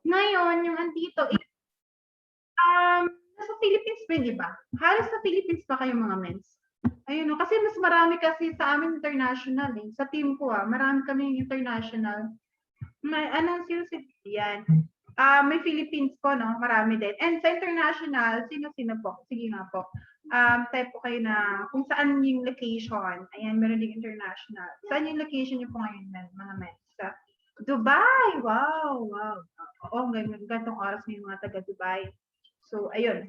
ngayon, yung andito, nasa Philippines ba yung iba? Halos sa Philippines pa kayo mga mens? Ayun, no? Kasi mas marami kasi sa amin international eh. Sa team ko marami kami international. May anong yan. May Philippines po, no? Marami din. And sa international, sino-sino po? Sige nga po. Type po kayo na kung saan yung location. Ayan, meron din international. Saan yung location niyo po ngayon, mga men? Sa Dubai! Wow! Wow! Oo, gantong oras may mga taga Dubai. So, ayun.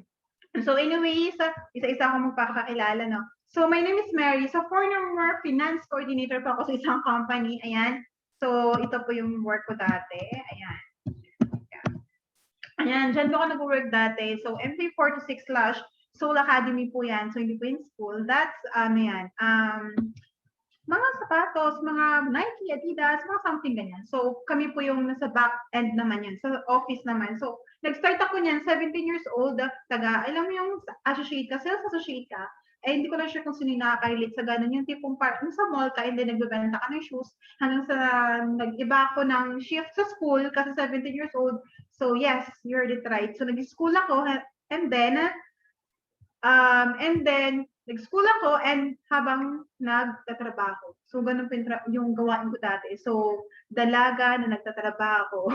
So, anyways, isa-isa ako magpapakilala, no? So, my name is Mary. So, former finance coordinator po ako sa isang company. Ayan. So, ito po yung work ko dati. Ayan. Ayan, dyan po ako nag-work dati. So, MT4 to 6 slash Soul Academy po yan. So, hindi po yung school. That's, yan, mga sapatos, mga Nike, Adidas, mga something ganyan. So, kami po yung nasa back end naman yan, sa office naman. So, nag-start ako niyan, 17 years old, alam mo yung associate ka, sales associate ka, hindi ko na sure kung sino yung nakaka-relate sa ganun. Yung tipong part, sa mall ka, and then nagbebenta ka ng shoes, hanggang sa nag-iba ako ng shift sa school, kasi 17 years old. So, yes, you heard it right. So, nag-school ako, and then, nag-school ako and habang nagtatrabaho. So, ganun po yung gawain ko dati. So, dalaga na nagtatrabaho,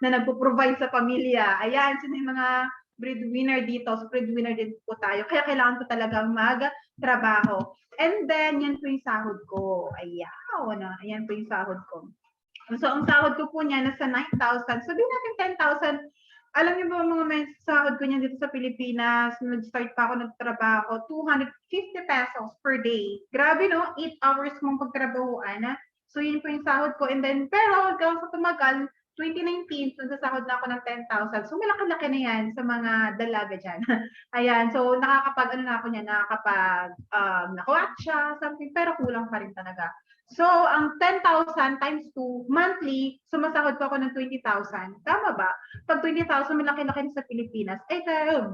na nagpo-provide sa pamilya. Ayan, sino yung mga breadwinner dito? So, breadwinner din po tayo. Kaya kailangan ko talagang magtrabaho. And then, yan po yung sahod ko. Ayan po yung sahod ko. So, ang sahod ko po niya nasa 9,000. Sabihin natin 10,000. Alam niyo ba mga may sahod ko niyan dito sa Pilipinas, nag-start pa ako nagtrabaho, 250 pesos per day. Grabe, no? 8 hours mong pagtrabahuan. So, yun po yung sahod ko. And then, pero hanggang sa tumagal, 2019, nagsasahod na ako ng 10,000. So, malaki-laki na yan sa mga dalaga dyan. Ayan. So, nakakapag nakuha siya, something, pero kulang pa rin talaga. So, ang 10,000 times 2, monthly, sumasahod po ako ng 20,000. Tama ba? Pag 20,000, malaki-laki sa Pilipinas. Kayo,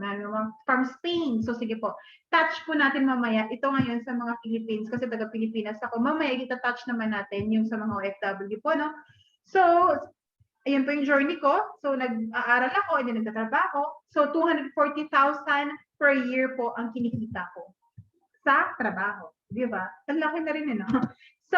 from Spain. So, sige po. Touch po natin mamaya. Ito ngayon sa mga Philippines, kasi taga Pilipinas ako. Mamaya, kita-touch naman natin yung sa mga OFW po, no? So, ayan po yung journey ko. So, nag-aaral ako, and then nagtatrabaho. So, 240,000 per year po ang kinikita ko sa trabaho. Di ba? Ang laki na rin, no? So,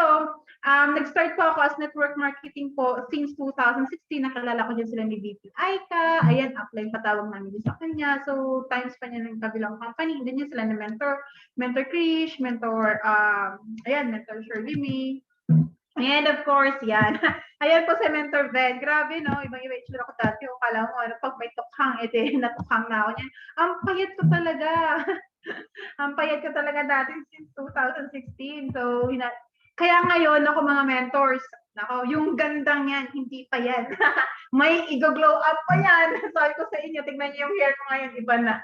nag-start po ako as network marketing po since 2016. Nakalala ko din sila ni VP Aika. Ayan, upline patawag namin sa kanya. So, times pa niya ng kabilang company. Hindi niya sila na mentor Krish, mentor Shirley May. And of course, yan. Ayan po si Mentor Ben. Grabe, no? Ibang-iba yung ko dati. O kala mo, pag may tukhang, natukhang na ako niyan. Ang payat ko talaga. Ang payat ko talaga dati since 2016. So, kaya ngayon ako mga mentors, nako, yung gandang yan, hindi pa yan. May i-glow up pa yan. Sabi ko sa inyo, tignan niyo yung hair ko ngayon, iba na.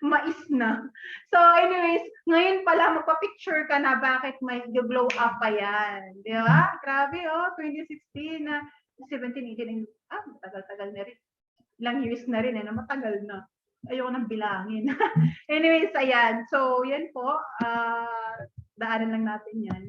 Mais na. So anyways, ngayon pala magpa-picture ka na bakit may i-glow up pa yan. Di ba? Grabe, 2016 na 17, 18, matagal-tagal na rin. Ilang years na rin, matagal na. Ayoko nang bilangin. Anyways, ayan. So, yan po. Daanan lang natin yan.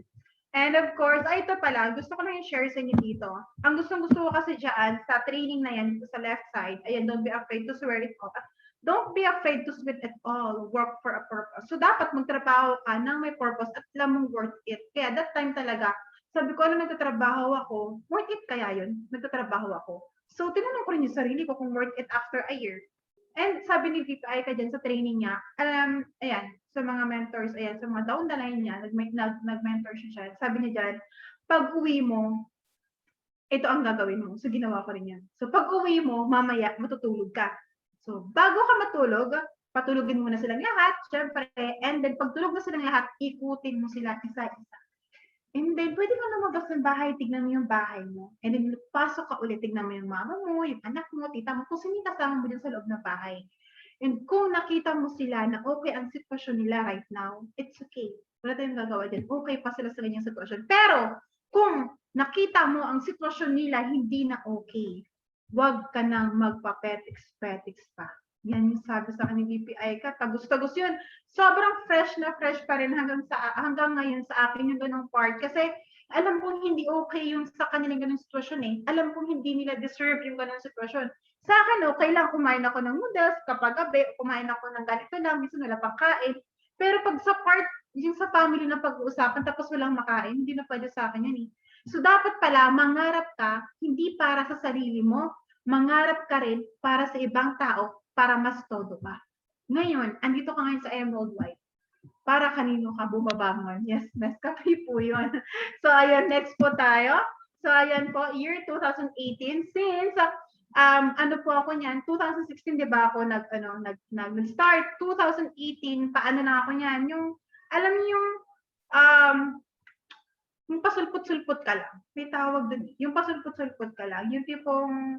And of course, ito pala, gusto ko lang i-share sa inyo dito. Ang gustong-gusto ko kasi dyan, sa training na yan, sa left side, ayan, don't be afraid to swear it off. Don't be afraid to sweat it all. Work for a purpose. So, dapat magtrabaho ka nang may purpose at alam mong worth it. Kaya that time talaga, sabi ko, nagtatrabaho ako, worth it kaya yun? Nagtatrabaho ako. So, tinanong ko rin yung sarili ko kung worth it after a year. And sabi ni VP Aika dyan sa training niya, ayan, sa mga mentors, ayan, sa mga down the line niya, nag-mentor siya. Sabi niya dyan, pag uwi mo, ito ang gagawin mo. So, ginawa ko rin yan. So, pag uwi mo, mamaya, matutulog ka. So, bago ka matulog, patulugin mo na silang lahat, syempre, and then pagtulog na silang lahat, ikutin mo sila isa-isa. And then, pwede ka lumabas ng bahay, tignan mo yung bahay mo. And then, pasok ka ulit, tignan mo yung mama mo, yung anak mo, tita mo, kung sino kasama mo dyan sa loob ng bahay. And kung nakita mo sila na okay ang sitwasyon nila right now, it's okay. Wala tayong gagawa dyan. Okay pa sila sa ganyang sitwasyon. Pero, kung nakita mo ang sitwasyon nila hindi na okay, wag ka nang magpa-petiks-petiks pa. Yan yung sabi sa akin ni VP Aika. Tagus-tagus yun. Sobrang fresh na fresh pa rin hanggang ngayon sa akin yung ganung part. Kasi Alam kong hindi okay yung sa kanilang ganung sitwasyon eh. Alam kong hindi nila deserve yung ganung sitwasyon. Sa akin, okay lang kumain ako ng noodles kapag gabi, kumain ako ng ganito lang, minsan wala pang kain. Pero pag sa part, yung sa family na pag-uusapan tapos walang makain, hindi na pwede sa akin yan eh. So dapat pala, mangarap ka, hindi para sa sarili mo, mangarap ka rin para sa ibang tao, para mas todo ka. Ngayon, andito ka ngayon sa Emerald White. Para kanino ka bumabangon? Yes, Nescafe po yun. So, ayan, next po tayo. So, ayan po, year 2018. Since, ano po ako niyan, 2016, di ba ako nag-start. 2018, paano na ako niyan? Yung, alam niyo yung pasulpot-sulpot ka lang. May tawag doon. Yung pasulpot-sulpot ka lang. Yung tipong,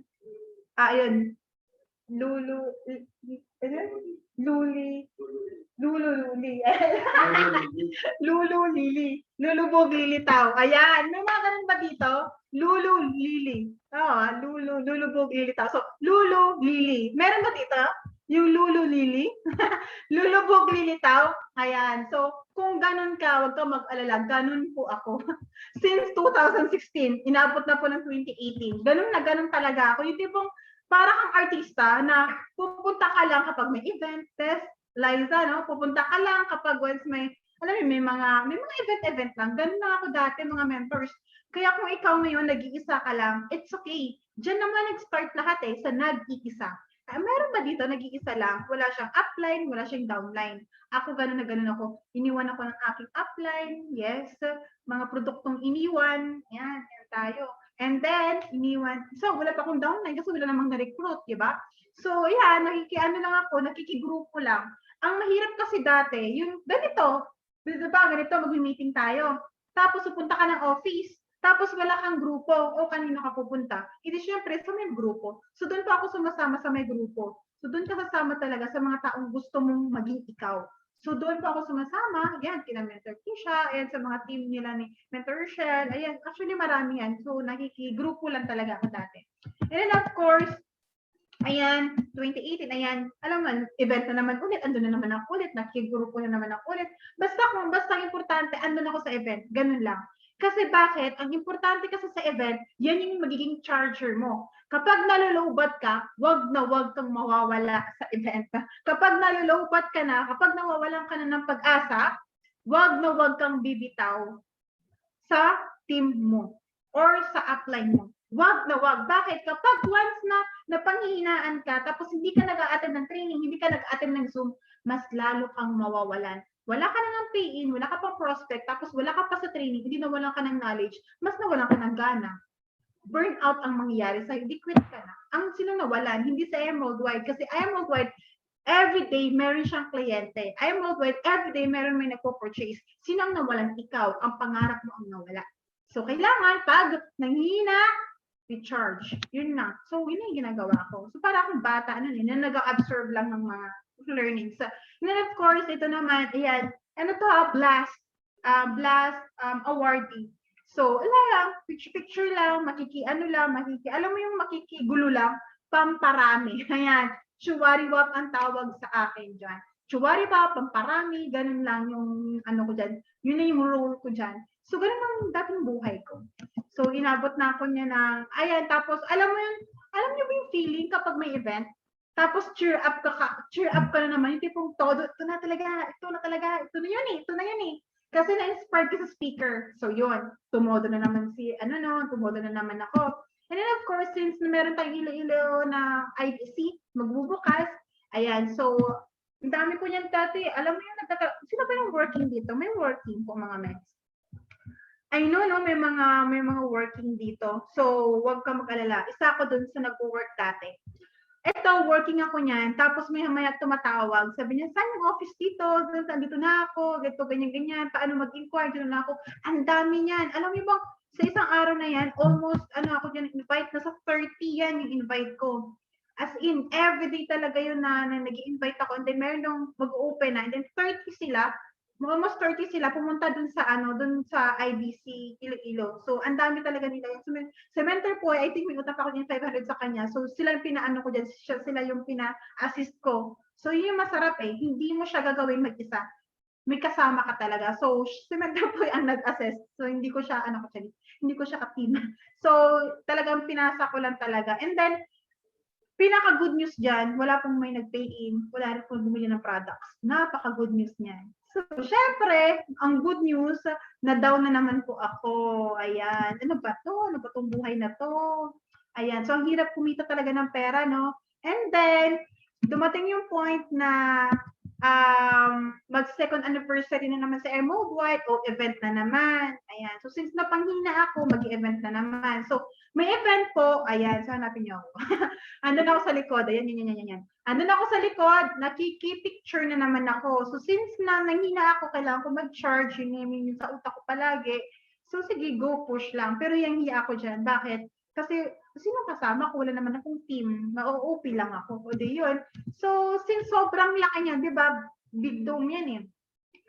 ayun, lulu, luli, lulu-luli. Lulu-lili. Lulubog lilitaw. Ayan. May mga ganun ba dito? Lulu-lili. Oo, lulubog lilitaw. So, lulu-lili. Meron ba dito? Yung lulu-lili? Lulubog lilitaw. Ayan. So, kung ganun ka, huwag ka mag-alala. Ganun po ako. Since 2016, inabot na po ng 2018. Ganun talaga ako. Yung tipong para kang artista na pupunta ka lang kapag may event, test, Liza, no? Pupunta ka lang kapag once may, alam mo, may mga event lang. Ganun lang ako dati, mga mentors. Kaya kung ikaw ngayon, nag-iisa ka lang, it's okay. Diyan naman nag-start lahat eh, sa nag-iisa. Meron ba dito, nag-iisa lang? Wala siyang upline, wala siyang downline. Ako ganun na ganun ako. Iniwan ako ng aking upline, yes. Mga produktong iniwan, yan tayo. And then, iniwan. So, wala pa akong downline kasi wala namang na-recruit, di ba? So, yan, nakikigrupo lang. Ang mahirap kasi dati, yung ganito, diba, ganito, mag-meeting tayo. Tapos, pupunta ka ng office. Tapos, wala kang grupo. O, kanino ka pupunta? Hindi, syempre, sa may grupo. So, doon pa ako sumasama sa may grupo. So, doon ka sasama talaga sa mga taong gusto mong maging ikaw. So, doon pa ako sumasama. Yan, kina Mentor Kisha, ayan, sa mga team nila ni Mentor Rochelle. Ayan, actually, marami yan. So, nakikigrupo lang talaga ako dati. And then, of course, ayan, 2018, ayan, alam mo, event na naman ulit, andun na naman ako ulit, nakikigrupo na naman ako ulit. Basta importante, andun ako sa event. Ganun lang. Kasi bakit? Ang importante kasi sa event, yan yung magiging charger mo. Kapag nalulowbat ka, wag kang mawawala sa event. Kapag nalulowbat ka na, kapag nawawalan ka na ng pag-asa, wag kang bibitaw sa team mo or sa upline mo. Wag. Bakit? Kapag once na napanghihinaan ka, tapos hindi ka nag-a-attend ng training, hindi ka nag-a-attend ng Zoom, mas lalo kang mawawalan. Wala ka nang pay-in, wala ka pang prospect, tapos wala ka pa sa training, hindi nawalan ka ng knowledge, mas nawalan ka ng gana. Burnout ang mangyayari sa'yo, di quit ka na. Ang sino nawalan, hindi sa Emerald White, kasi Emerald White, everyday meron siyang kliyente. Emerald White, everyday meron may nagpo-purchase. Sino ang nawalan? Ikaw, ang pangarap mo ang nawala. So, kailangan, pag nanghihina, recharge. Yun na. So, yun yung ginagawa ko. So, para akong bata, na nag-absorb lang ng mga learnings. And then, of course, ito naman, ayan, ano to, Blast awardee. So, wala lang, picture lang, alam mo yung makikigulo lang, pamparami. Ayan, chuwariwap ang tawag sa akin dyan. Chuwariwap, pamparami, ganun lang yung ano ko dyan. Yun na yung role ko dyan. So, ganun ang dating buhay ko. So, inabot na ako niya ng, ayan, tapos, alam niyo ba yung feeling kapag may event? Tapos, cheer up ka na naman, yung tipong todo, ito na yun eh. Kasi na-inspired ka sa speaker. So, yun, tumodo na naman ako. And then, of course, since meron tayong ilo-ilo na IBC, magbubukas, ayan, so, ang dami ko niyan dati, alam mo yung sino ba yung working dito? May working po mga men. I know, no, may mga working dito. So, wag ka mag-alala. Isa ako dun sa nag-work dati. Eto, working ako niyan. Tapos maya tumatawag. Sabi niya, saan yung office dito? Dito na ako. Ganito, ganyan. Paano mag-inquire? Dito na ako. Ang dami niyan. Alam niyo ba, sa isang araw na yan, almost, ako dyan, invite, nasa 30 yan yung invite ko. As in, everyday talaga yun na nag-i-invite ako. And then, meron yung mag-open na. And then, 30 sila. Almost 30 sila pumunta dun sa IBC Iloilo. So, ang dami talaga nila. Sa mentor po, I think may utang ako din 500 sa kanya. So, sila yung pinaano ko dyan. Sila yung pina-assist ko. So, yun yung masarap eh. Hindi mo siya gagawin mag-isa. may kasama ka talaga. So, si Mentor po ang nag-assess. So, hindi ko siya, hindi ko siya ka-team. So, talagang pinasa ko lang talaga. And then, pinaka-good news dyan, wala pong may nag-pay in, wala rin pong bumili ng products. Napaka-good news niyan. So, syempre, ang good news, na-down na naman po ako. Ayan. Ano ba to? Ano ba tong buhay na to? Ayan. So, ang hirap kumita talaga ng pera, no? And then, dumating yung point na mag-second anniversary na naman sa Emerald White o event na naman. Ayan. So, since napanghina ako, mag-event na naman. So, may event po. Ayan. So, hanapin niyo ako. Andun ako sa likod. Ayan, yan. Andun ako sa likod. Nakiki-picture na naman ako. So, since na nanghina ako, kailangan ko mag-charge. Yun sa utak ko palagi. So, sige, go push lang. Pero yung hiya ako dyan. Bakit? Kasi, sino kasama ko? Wala naman akong team. Ma-OOP lang ako. O di yun. So, since sobrang laki niya, di ba? Big dome yan eh.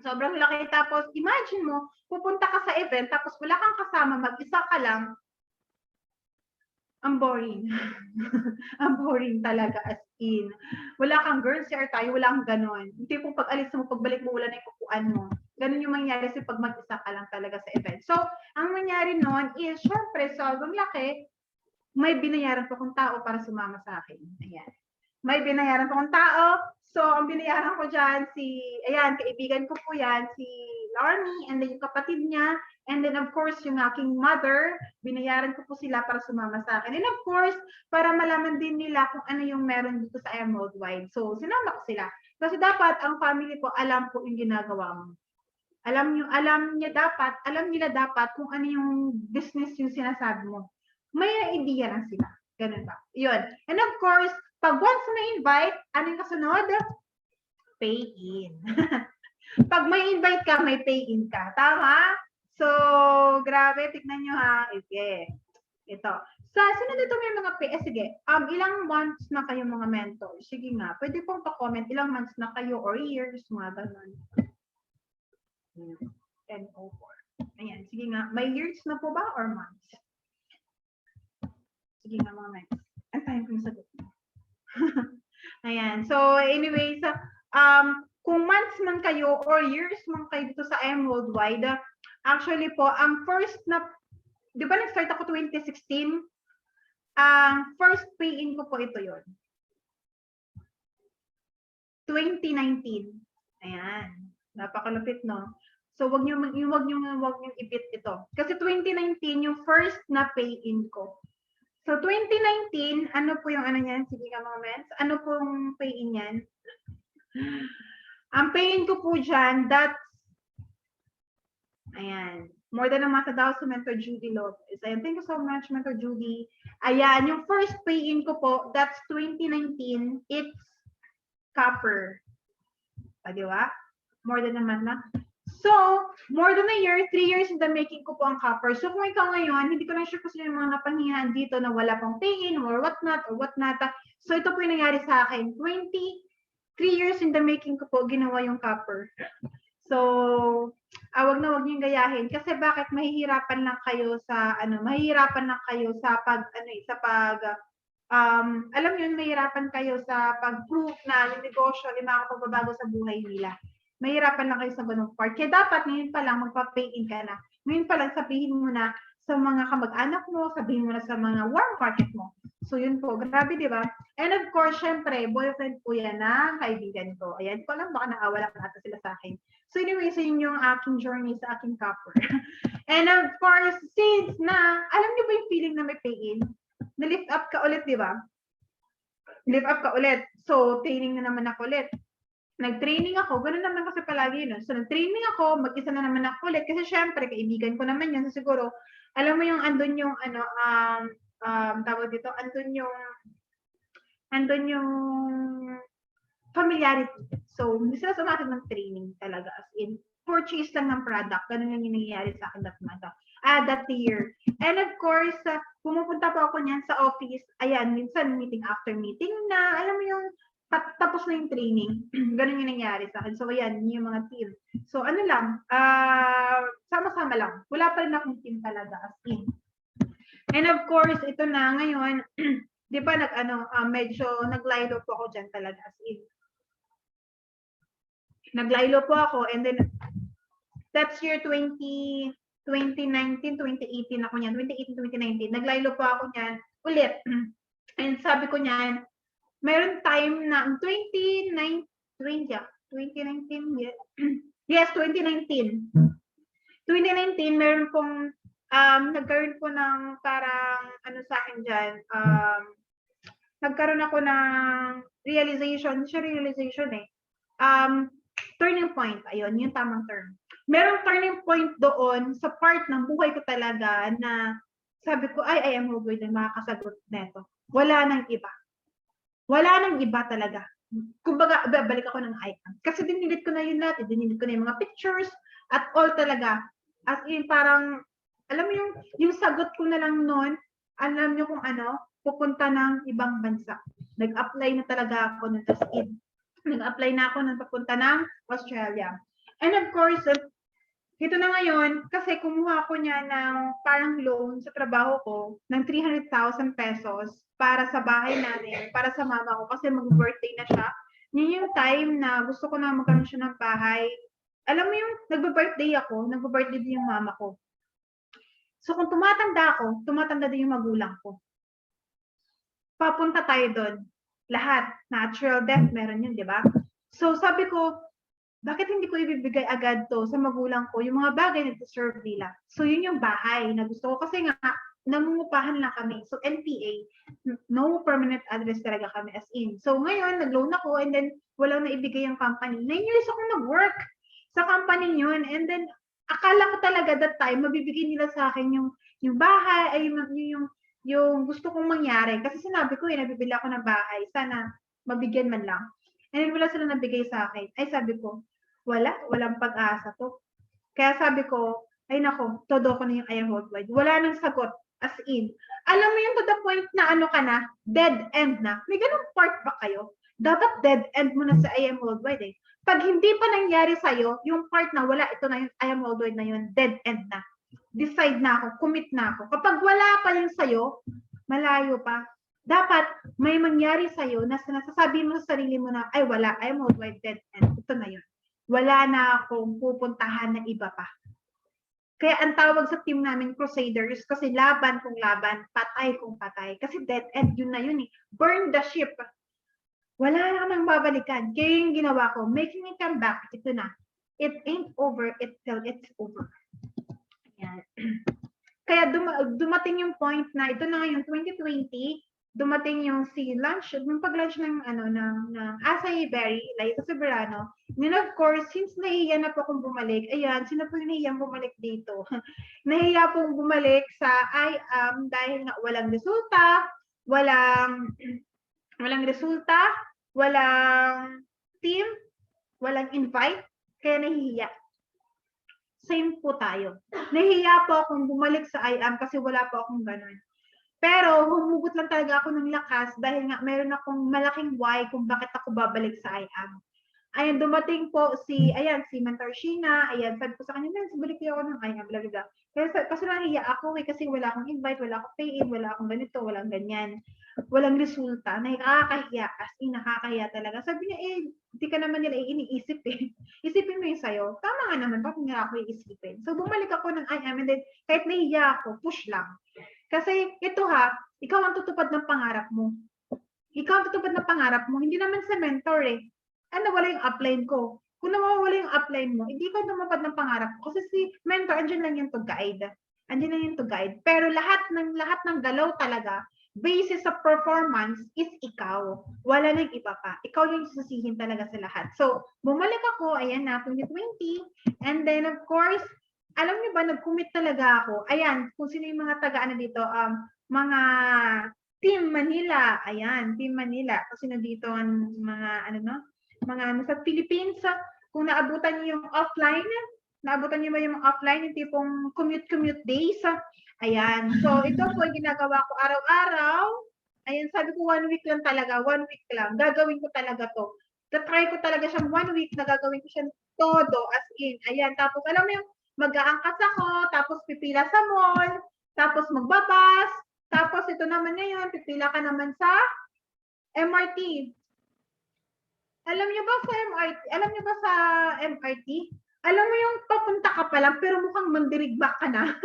Sobrang laki. Tapos, imagine mo, pupunta ka sa event, tapos wala kang kasama, mag-isa ka lang. Ang boring. Ang boring talaga, as in. Wala kang girl share tayo, wala kang ganon. Hindi po pag alis mo, pagbalik mo, wala na yung kukuan mo. Ganon yung mangyari sa pag mag-isa ka lang talaga sa event. So, ang nangyari noon is, syempre, sobrang laki, may binayaran pa kong tao para sumama sa akin. Ayan. May binayaran pa kong tao. So, ang binayaran ko dyan, kaibigan ko po yan, si Larmy, and then yung kapatid niya, and then of course, yung aking mother, binayaran ko po sila para sumama sa akin. And of course, para malaman din nila kung ano yung meron dito sa Emerald Wine. So, sinama ko sila. Kasi dapat, ang family po, alam po yung ginagawa mo. Alam nila dapat kung ano yung business yung sinasabi mo. May idea lang sila. Ganun ba? Yun. And of course, pag once may invite, anong kasunod? Pay in. Pag may invite ka, may pay in ka. Tama? So, grabe. Tignan nyo ha. Okay. Ito. Sino dito may mga pay? Sige. Ilang months na kayo mga mentor? Sige nga. Pwede pong pa-comment. Ilang months na kayo or years? Mga ganun. 10:04. Ayan. Sige nga. May years na po ba or months? Sige nga mga months. Ang time kong sagot. Ayan. So, anyways, kung months man kayo or years man kayo dito sa Emerald Wide, actually po, ang first na, di ba nag-start ako 2016? Ang first pay-in ko po ito yon 2019. Ayan. Napakalupit, no? So, wag niyo ipit ito. Kasi 2019, yung first na pay-in ko. So, 2019, ano po yung ano niyan? Sige ka mga mens. Ano pong pay-in yan? Ang pay-in ko po dyan, that's, ayan, more than a month daw sa Mentor Judy Lopez. Ayan, thank you so much, Mentor Judy. Ayan, yung first pay-in ko po, that's 2019, it's copper. Di ba? More than a month na. So, more than a year, 3 years in the making ko po ang copper. So, kung ikaw ngayon, hindi ko na sure kung sino yung mga napangyayaan dito na wala pang pay-in or whatnot. So, ito po yung nangyari sa akin. 3 years in the making ko po, ginawa yung copper. So, wag niyong gayahin. Kasi bakit mahihirapan lang kayo sa, alam mo yun, mahihirapan kayo sa pag-prove na yung negosyo ay makakapagbabago sa buhay nila. Mahirapan lang kayo sa ganung part. Kaya dapat ngayon pa lang magpa-pay-in ka na. Ngayon pa lang sabihin mo na sa mga kamag-anak mo, sabihin mo na sa mga warm market mo. So yun po, grabe, di ba? And of course, syempre, boyfriend po yan ng kaibigan ko. Ayan, ko lang baka naawala ata sila sa akin. So anyway, so yun yung aking journey sa aking copper. And of course, since na, alam niyo ba yung feeling na may pay-in? Na-lift up ka ulit, di ba? Lift up ka ulit. So, training na naman ako ulit. Nag-training ako, ganoon naman kasi palagi yun. So, nag-training ako, mag-isa na naman ako ulit. Kasi syempre, kaibigan ko naman yun. So, siguro, alam mo yung andun yung, tawag dito, andun yung familiarity. So, hindi sila sa akin ng training talaga. As in, purchase lang ng product. Ganun lang yung nangyayari sa akin that year. And of course, pumupunta po ako niyan sa office. Ayan, minsan meeting after meeting na, alam mo yung, tapos na yung training. Ganun yung nangyari sa akin. So, ayan, yung mga team. So, ano lang, sama-sama lang. Wala pa rin akong team talaga, as in. And of course, ito na ngayon, di ba, medyo nag-light up po ako dyan talaga, as in. Naglaylo po ako, and then that's year 2019, 2018 ako niyan. 2018, 2019. Naglaylo po ako niyan ulit. And sabi ko niyan, meron time na 2019, 2019, yes, 2019. 2019, meron pong nagkaroon po ng parang ano sa akin dyan, nagkaroon ako ng realization, siya realization eh. Turning point, ayun, yung tamang term. Merong turning point doon sa part ng buhay ko talaga na sabi ko, I am Rogoy na makakasagot neto. Wala nang iba. Wala nang iba talaga. Kumbaga, balik ako ng icon. Kasi dinilit ko na yun lahat. Dinilit ko na yung mga pictures at all talaga. As in, parang, alam mo yung sagot ko na lang noon, alam nyo kung ano, pupunta ng ibang bansa. Nag-apply na talaga ako ng as-in. Nag-apply na ako ng papunta ng Australia. And of course, ito na ngayon, kasi kumuha ko niya ng parang loan sa trabaho ko ng 300,000 pesos para sa bahay namin, para sa mama ko, kasi mag-birthday na siya. Yun yung time na gusto ko na magkaroon siya ng bahay. Alam mo yung nagbe-birthday ako, nagbe-birthday din yung mama ko. So kung tumatanda ako, tumatanda din yung magulang ko. Papunta tayo doon. Lahat, natural death, meron yun, di ba? So sabi ko, bakit hindi ko ibibigay agad to sa magulang ko, yung mga bagay na deserve nila. So yun yung bahay na gusto ko. Kasi nga, nangungupahan lang kami. So NPA, no permanent address talaga kami as in. So ngayon, nag-loan ako and then walang naibigay yung company. 9 years ako nag-work sa company yun. And then, akala ko talaga that time, mabibigay nila sa akin yung bahay, ay yung gusto kong mangyari. Kasi sinabi ko, nabibili ako ng bahay. Sana mabigyan man lang. And then wala sila nabigay sa akin. Ay sabi ko, walang pag-asa to. Kaya sabi ko, ay nako, todo ko na yung I am worldwide. Wala nang sagot. As in, alam mo yung to the point na ano ka na, dead end na. May ganung part ba kayo? Dapat dead end mo na sa I am worldwide eh. Pag hindi pa nangyari sa'yo, yung part na wala, ito na yung I am worldwide na yun, dead end na. Decide na ako, commit na ako. Kapag wala pa yung sa'yo, malayo pa. Dapat may mangyari sa'yo na nasasabi mo sa sarili mo na, ay wala, I am worldwide, dead end. Ito na yun. Wala na akong pupuntahan na iba pa. Kaya ang tawag sa team namin Crusaders kasi laban kung laban, patay kung patay. Kasi dead end, yun na yun eh. Burn the ship. Wala na nang babalikan. Kaya yung ginawa ko, making it come back, ito na. It ain't over till it's over. Yan. Kaya dumating yung point na ito na ngayon, 2020, dumating yung si lunch, yung pag-lunch ng acai berry, like sa Soberano. And of course, since nahiya na po akong bumalik, ayan, sino po yung nahiyang bumalik dito? Nahiya pong bumalik sa IAM dahil nga walang resulta, walang team, walang invite, kaya nahihiya. Same po tayo. Nahihiya po akong bumalik sa IAM kasi wala po akong ganun. Pero humugot lang talaga ako ng lakas dahil nga meron akong malaking why kung bakit ako babalik sa IAM. Ayan, dumating po si Mentor Sheena, ayan, sabi ko sa kanya, balik ako ng IAM, blah, blah, blah. Kasi nahiya ako kasi wala akong invite, wala akong pay-in, wala akong ganito, walang ganyan. Walang resulta, nakakahiya, as in nakakahiya talaga. Sabi niya, hindi ka naman nila iniisip eh. Isipin mo yung sayo. Tama nga naman, bakit nga ako iisipin? So bumalik ako ng IAM and then kahit nahiya ako, push lang. Kasi ito ikaw ang tutupad ng pangarap mo. Ikaw ang tutupad ng pangarap mo, hindi naman sa mentor eh. Nawala yung upline ko. Kung nawawala yung upline mo, hindi ka tumupad ng pangarap ko. Kasi si mentor, andyan lang yung to guide. Andyan lang yung to guide. Pero lahat ng galaw talaga, basis sa performance is ikaw. Wala nang iba pa. Ikaw yung susihin talaga sa lahat. So, bumalik ako, ayan na, 2020. And then, of course, alam niyo ba, nag-commit talaga ako. Ayan, kung sino yung mga taga-ano dito, mga Team Manila. Ayan, Team Manila. Kasi nandito ang mga, mga sa Philippines, kung naabutan niyo yung offline, naabutan niyo ba yung offline, yung tipong commute days? Ayan. So, ito po yung ginagawa ko araw-araw. Ayan, sabi ko 1 week lang talaga. 1 week lang. Gagawin ko talaga to. Try ko talaga siyang 1 week na gagawin ko siya todo as in. Ayan. Tapos, alam mo yung mag-aangkas ako, tapos pipila sa mall, tapos magbabas, tapos ito naman ngayon, pipila ka naman sa MRT. Alam niyo ba sa MRT, alam niyo ba sa MRT, alam mo yung papunta ka pa lang pero mukhang mandirigma ka na.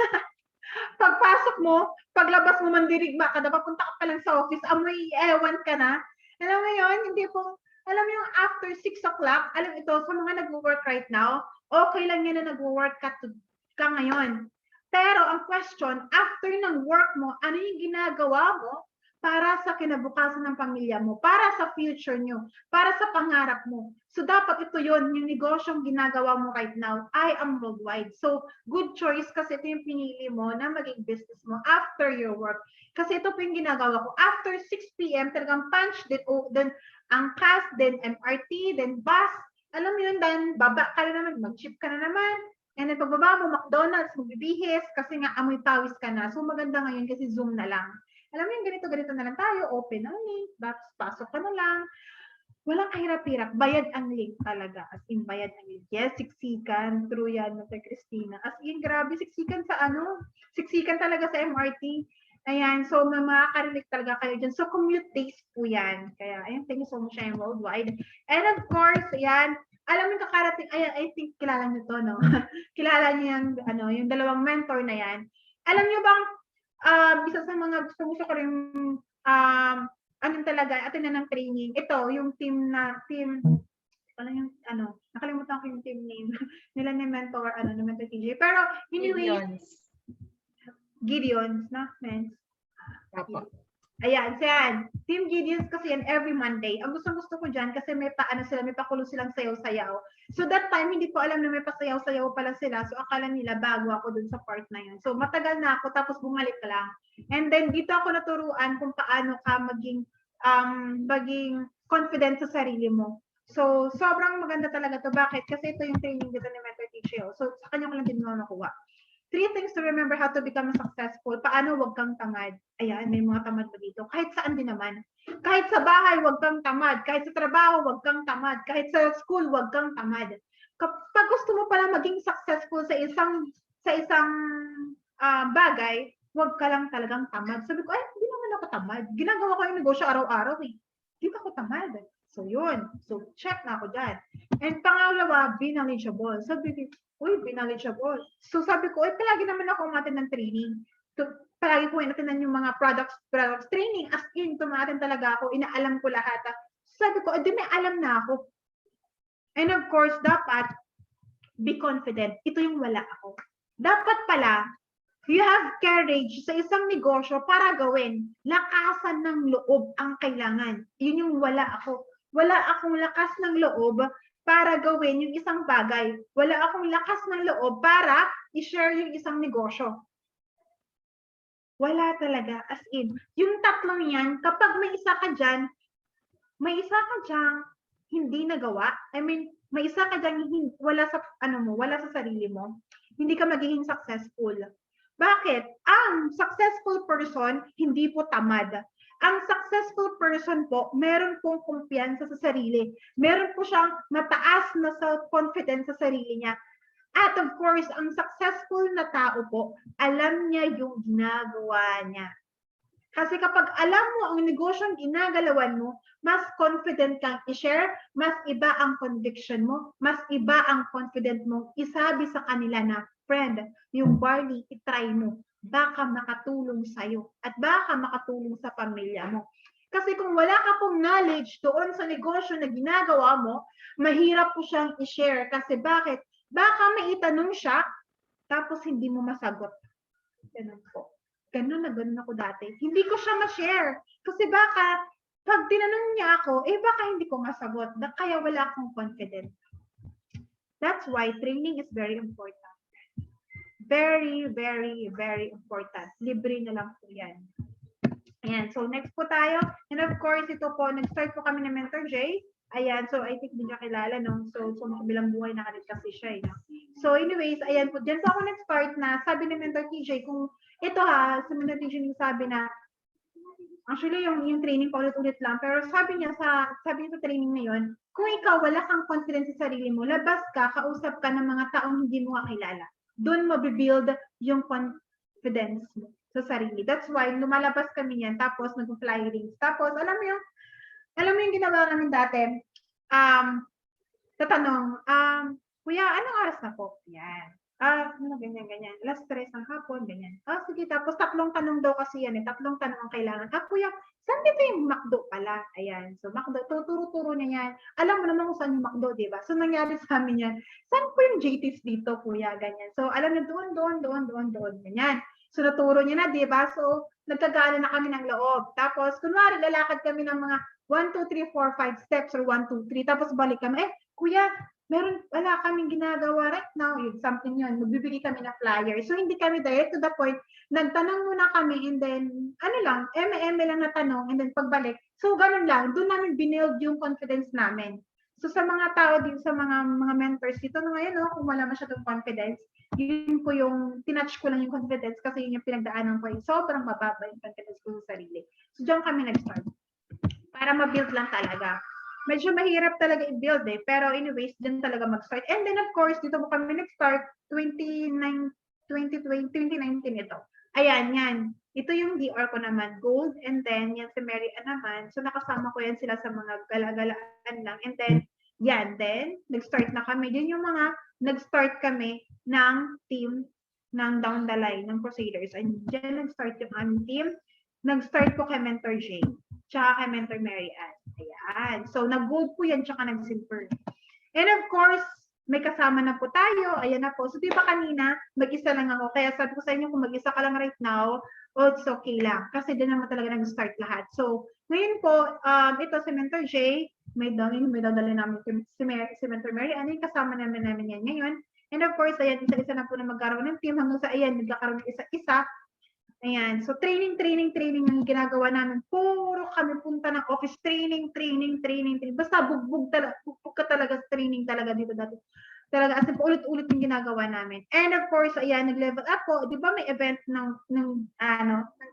Pagpasok mo, paglabas mo mandirigma ka na, papunta ka pa lang sa office, amoy ewan ka na. Alam mo yun, hindi po, alam mo yung after 6 o'clock, alam ito, sa mga nag-work right now, okay lang yan na nag-work ka ngayon. Pero ang question, after ng work mo, ano yung ginagawa mo para sa kinabukasan ng pamilya mo, para sa future nyo, para sa pangarap mo. So dapat ito yon yung negosyong ginagawa mo right now. I am worldwide. So good choice kasi ito yung pinili mo na maging business mo after your work. Kasi ito po yung ginagawa ko. After 6 p.m., talagang punch, then angkas, then MRT, then bus. Alam mo yun, then baba ka na naman, mag-chip ka na naman. And then pagbaba mo, McDonald's, magbibihis, kasi nga amoy pawis ka na. So maganda ngayon kasi Zoom na lang. Alam mo yung ganito na lang tayo, open ang link, pasok ka na lang. Walang kahirap-hirap, bayad ang link talaga. As in, bayad ang link. Yes, siksikan, true yan, Mr. Christina. As in, grabe, siksikan sa siksikan talaga sa MRT. Ayan, so makakarinig talaga kayo dyan. So, commute days po yan. Kaya, ayan, thank you so much, I'm worldwide. And of course, ayan, alam mo kakarating, ayan, I think kilala niyo to, no? Kilala niyo yung dalawang mentor na yan. Alam niyo bang, isa sa mga gusto ko rin, talaga, atin na ng training. Ito, yung team, nakalimutan ko yung team name nila ni mentor, ni mentor TJ. Pero, anyway, Gideons, na, men? Ayan, yan. Team Gideons kasi yan every Monday. Ang gusto ko dyan kasi may pakulo silang sayaw-sayaw. So that time, hindi ko alam na may pasayaw-sayaw pala sila. So akala nila bago ako dun sa part na yun. So matagal na ako, tapos bumalik lang. And then dito ako naturuan kung paano ka maging confident sa sarili mo. So sobrang maganda talaga to. Bakit? Kasi ito yung training dito ni Mentor Teacher. So sa kanya ko lang din nakuha. 3 things to remember how to become successful. Paano wag kang tamad? Ayan, may mga tamad pa dito. Kahit saan din naman. Kahit sa bahay, wag kang tamad. Kahit sa trabaho, wag kang tamad. Kahit sa school, wag kang tamad. Kapag gusto mo pala maging successful sa isang bagay, wag ka lang talagang tamad. Sabi ko, hindi naman ako tamad. Ginagawa ko yung negosyo araw-araw eh. Hindi ako tamad. So yun. So check na ako dyan. And pangalawa, be knowledgeable. Sabi ko, be knowledgeable. So sabi ko, palagi naman ako umatin ng training. So, palagi ko inatinan yung mga products training. As in, tumatin talaga ako. Inaalam ko lahat. Sabi ko, may alam na ako. And of course, dapat be confident. Ito yung wala ako. Dapat pala, you have courage sa isang negosyo para gawin. Lakasan ng loob ang kailangan. Yun yung wala ako. Wala akong lakas ng loob para gawin yung isang bagay. Wala akong lakas ng loob para i-share yung isang negosyo. Wala talaga. As in, yung tatlong yan, kapag may isa ka dyan hindi nagawa. I mean, may isa ka dyan wala sa sarili mo. Hindi ka magiging successful. Bakit? Ang successful person, hindi po tamad. Ang successful person po, meron pong kumpiyansa sa sarili. Meron po siyang mataas na self-confidence sa sarili niya. At of course, ang successful na tao po, alam niya yung ginagawa niya. Kasi kapag alam mo ang negosyong ginagalawan mo, mas confident kang i-share, mas iba ang conviction mo, mas iba ang confident mo isabi sa kanila na, friend, yung barley, itry mo. Baka makatulong sa'yo at baka makatulong sa pamilya mo. Kasi kung wala ka pong knowledge doon sa negosyo na ginagawa mo, mahirap po siyang i-share. Kasi bakit? Baka may itanong siya, tapos hindi mo masagot. Ganun po. Ganun ako dati. Hindi ko siya ma-share. Kasi baka, pag tinanong niya ako, baka hindi ko masagot. Kaya wala akong confidence. That's why training is very important. Very, very, very important. Libre na lang po yan. Ayan. So, next po tayo. And of course, ito po, nag-start po kami ng Mentor J. Ayan. So, I think hindi niya kilala, no? So makabilang buhay na kasi siya, no? So, anyways, ayan po. Diyan po ako nag-start na, sabi ni Mentor TJ, kung ito sa Mentor TJ yung sabi na, actually, yung training pa ulit-ulit lang, pero sabi niya sa training na yun, kung ikaw wala kang confidence sa sarili mo, labas ka, kausap ka ng mga taong hindi mo kakilala. Doon mabibuild yung confidence mo sa sarili. That's why, lumalabas kami yan, tapos nag-fly rings. Tapos, alam mo yung ginawa namin dati, tatanong, "Kuya, anong oras na po?" Yan. Ano, ganyan, ganyan. 3:00 ng hapon, ganyan. Sige. Tapos 3 tanong daw kasi yan, 3 tanong ang kailangan. Kuya, saan dito yung McDo pala? Ayan. So, McDo, tuturo-turo niya yan. Alam mo naman kung saan yung McDo, di ba? So, nangyari sa amin yan. Saan po yung JT's dito, kuya? Ganyan. So, alam niya, doon, ganyan. So, naturo niya na, di ba? So, nagkagaano na kami ng loob. Tapos, kunwari, lalakad kami ng mga 1, 2, 3, 4, 5 steps or 1, 2, 3. Tapos, balik kami. Kuya, wala kaming ginagawa right now, something yun, magbibigay kami ng flyer. So, hindi kami direct to the point, nagtanong muna kami and then, lang, lang na tanong and then pagbalik. So, ganun lang, doon namin binuild yung confidence namin. So, sa mga tao dito, sa mga mentors dito, ngayon, kung wala masyadong confidence, yun po yung, tinouch ko lang yung confidence kasi yun yung pinagdaanan ko, sobrang mababa yung confidence ko sa sarili. So, diyan kami nag-start. Para ma-build lang talaga. Medyo mahirap talaga i-build pero anyways, dyan talaga mag-start. And then of course, dito po kami nag-start 2019 ito. Ayan, yan. Ito yung DR ko naman, gold, and then yan si Mary Ann naman. So nakasama ko yan sila sa mga galagalaan lang. And then, nag-start na kami. Yun yung mga nag-start kami ng team ng Down the Line, ng Crusaders. And dyan nag-start yung aming team. Nag-start po kay Mentor Jane, tsaka kay Mentor Mary Ann. Ayan. So, nag-gold po yan, tsaka nag-silver. And of course, may kasama na po tayo. Ayan na po. So, di ba kanina, mag-isa lang ako. Kaya sabi ko sa inyo, kung mag-isa ka lang right now, it's okay lang. Kasi din naman talaga nag-start lahat. So, ngayon po, ito si Mentor J, may dadali namin si Mentor Mary Ann, yung kasama namin yan ngayon. And of course, ayan, isa-isa na po na magkaroon ng team hanggang sa, ayan, nagkakaroon ng isa-isa. Ayan. So, training ang ginagawa namin. Puro kami punta ng office, training. Basta bugbog ka talaga sa training talaga dito dati. Talaga, as in, ulit-ulit yung ginagawa namin. And of course, ayan, nag-level up po. Di ba may event ng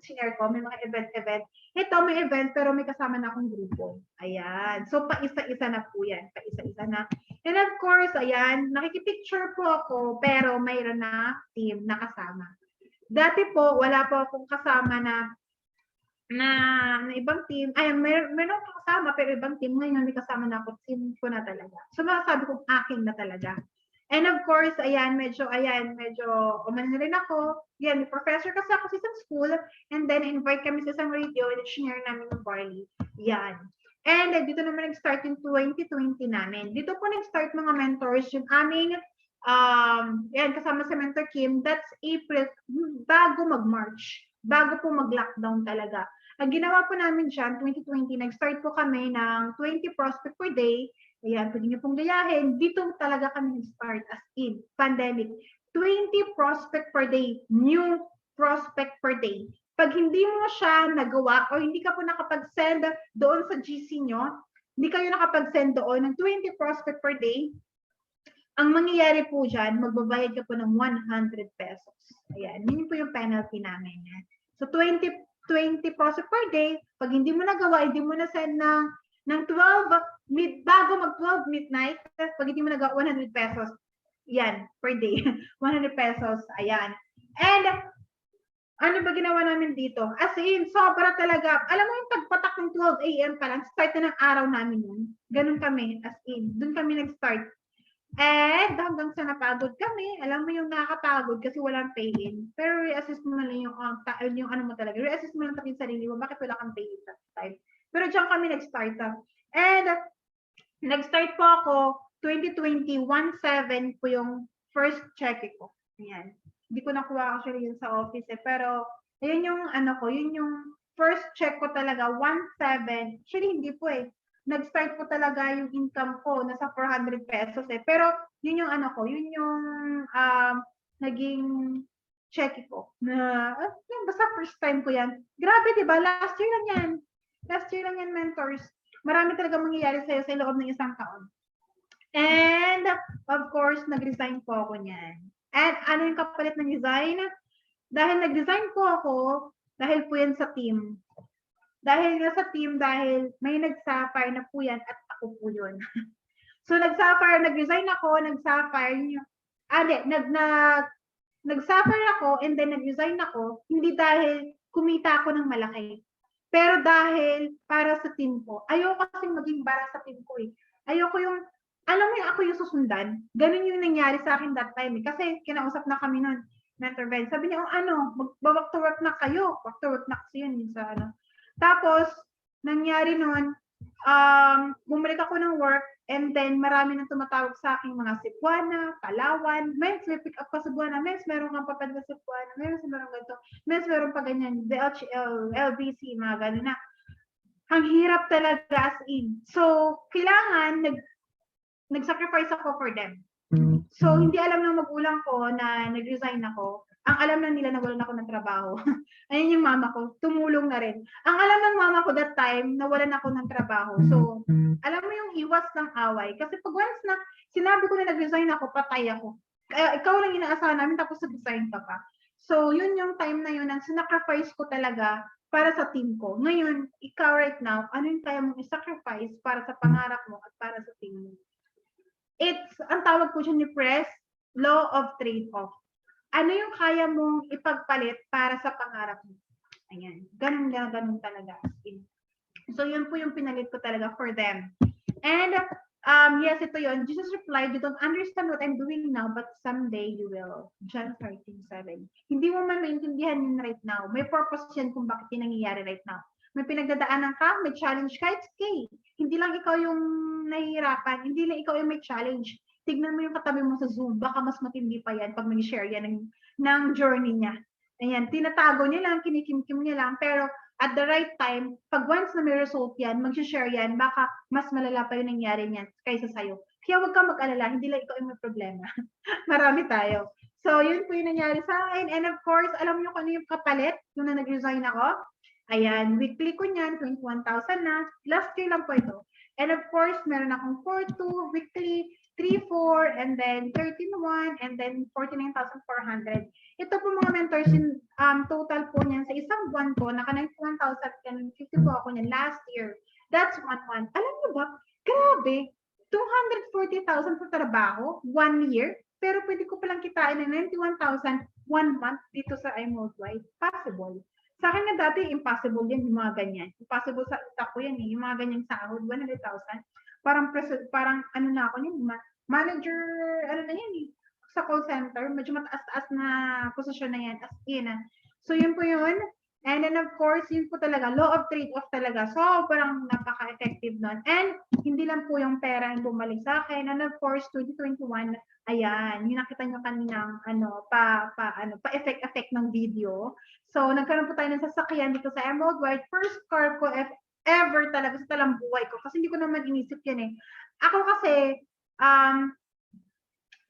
senior ko, may mga event. Ito, may event, pero may kasama na akong grupo. Ayan. So, paisa-isa na po yan. Paisa-isa na. And of course, ayan, nakikipicture po ako, pero mayroon na team na kasama. Dati po, wala po akong kasama na ibang team. Meron akong kasama, pero ibang team. Ngayon, may kasama na ako. Team ko na talaga. So, masasabi kong akin na talaga. And of course, medyo umano rin ako. Yan, may professor kasi ako sa isang school. And then, invite kami sa isang radio and share namin yung barley. Yan. And dito naman nag-start yung 2020 namin. Dito po nag-start mga mentors, yung aming yan, kasama si Mentor Kim, that's April, bago mag-March, bago po mag-lockdown talaga. Ang ginawa po namin dyan, 2020, nag-start po kami ng 20 prospect per day. Ayan, pwede niyo pong gayahin. Dito talaga kami nag-start as in pandemic. 20 prospect per day, new prospect per day. Pag hindi mo siya nagawa o hindi ka po nakapag-send doon sa GC nyo, hindi kayo nakapag-send doon ng 20 prospect per day, ang mangyayari po dyan, magbabayad ka po ng 100 pesos. Ayan, yun po yung penalty namin. So, 20 prospect per day, pag hindi mo nagawa, hindi mo na-send ng 12, bago mag-12 midnight, pag hindi mo nagawa, 100 pesos. Yan, per day. 100 pesos. Ayan. And, ano ba ginawa namin dito? As in, sobra talaga. Alam mo yung pagpatak ng 12 a.m. pa lang, start na ng araw namin yun. Ganun kami, as in. Doon kami nag-start. And hanggang sa napagod kami, alam mo yung nakakapagod kasi walang pay-in. Pero re-assist mo lang yung ano mo talaga. Re-assist mo lang yung sarili mo. Bakit wala kang pay-in sa time? Pero diyan kami nag-start. And nag-start po ako 2020, 1/7 po yung first check ko. Ayan. Hindi ko nakuha actually yun sa office pero yun yung yun yung first check ko talaga, 1/7. Actually, hindi po nag-start po talaga yung income ko, nasa 400 pesos Pero yun yung yun yung naging check ko. Basta first time ko yan. Grabe, di ba? Last year lang yan, mentors. Marami talaga mangyayari sa'yo sa loob ng isang taon. And, of course, nag-resign po ako niyan. And ano yung kapalit ng resign? Dahil nag-resign po ako, dahil po yan sa team. Dahil may nag-sapphire na po yan at ako po yun. So, nag-resign ako, nag-sapphire ako and then nag-resign ako, hindi dahil kumita ako ng malaki. Pero dahil para sa team ko. Ayoko kasi maging bara sa team ko Ayoko yung, alam mo yung ako yung susundan? Ganun yung nangyari sa akin that time, eh. Kasi kinausap na kami nun, mentor Ben. Sabi niya, "Oh, ano, mag-back to work na kayo." Back to work na kasi yun sa ano. Tapos, nangyari nun, bumalik ako ng work and then marami nang tumatawag sa akin mga Cebuana, Palawan. Mens, may pick up ka Cebuana. Mens, meron kang papadala sa Cebuana. Mens, meron ganito. Mens, meron pa ganyan. DHL, LBC, mga ganun na. Ang hirap talaga as in. So, kailangan nag-sacrifice ako for them. So, hindi alam ng magulang ko na nag-resign ako. Ang alam lang nila na walan ako ng trabaho. Ayun yung mama ko, tumulong na rin. Ang alam ng mama ko that time, nawalan ako ng trabaho. So, alam mo yung iwas ng away. Kasi pag once na sinabi ko na nag-resign ako, patay ako. Kaya ikaw lang inaasahan namin, tapos nag-resign ka pa. So, yun yung time na yun, ang sinacrifice ko talaga para sa team ko. Ngayon, ikaw right now, ano yung kaya mong i-sacrifice para sa pangarap mo at para sa team mo? It's, ang tawag po siya ni Press, law of trade-off. Ano yung kaya mong ipagpalit para sa pangarap mo? Ayan. Ganun talaga. So, yun po yung pinalit ko talaga for them. And, yes, ito yun. Jesus replied, "You don't understand what I'm doing now, but someday you will." John 13:7. Hindi mo man maintindihan yun right now. May purpose yan kung bakit yung nangyayari right now. May pinagdadaanan ka, may challenge ka, it's okay. Hindi lang ikaw yung nahihirapan, hindi lang ikaw yung may challenge. Tignan mo yung katabi mo sa Zoom, baka mas matindi pa yan pag mag-share yan ng journey niya. Ayan, tinatago niya lang, kinikimkim niya lang, pero at the right time, pag once na may result yan, mag-share yan, baka mas malala pa yung nangyari niyan kaysa sa'yo. Kaya huwag kang mag-alala, hindi lang ikaw yung may problema. Marami tayo. So, yun po yung nangyari sa akin. And of course, alam niyo kung ano yung kapalit nung na nag-resign ako? Ayan, weekly ko niyan, 21,000 na. Last year lang po ito. And of course, meron akong 4,2 weekly, 3,4, and then 13,1, and then 49,400. Ito po mga mentors, total po niyan sa isang buwan ko, naka 91,050 po ako niyan last year. That's 1 month. Alam niyo ba, grabe, 240,000 sa trabaho, 1 year, pero pwede ko palang kitain ng 91,000 1 month dito sa iMoldwide. Possible. Sa akin nga dati, impossible yan, yung mga ganyan. Impossible sa utak ko yan, eh, yung mga ganyang sahod, 100,000. Parang ano na ako niyan, manager, ano na yan eh, sa call center, medyo mataas-taas na posisyon na yan, as in. So yun po yun. And then of course, yun po talaga, law of trade-off talaga. So, parang napaka-effective nun. And hindi lang po yung pera yung bumalik sa akin. And of course, 2021, ayan, yung nakita nyo kaninang pa-effect ng video. So, nagkaroon po tayo ng sasakyan dito sa Emerald White. First car ko ever talaga sa talang buhay ko. Kasi hindi ko naman inisip yan eh. Ako kasi,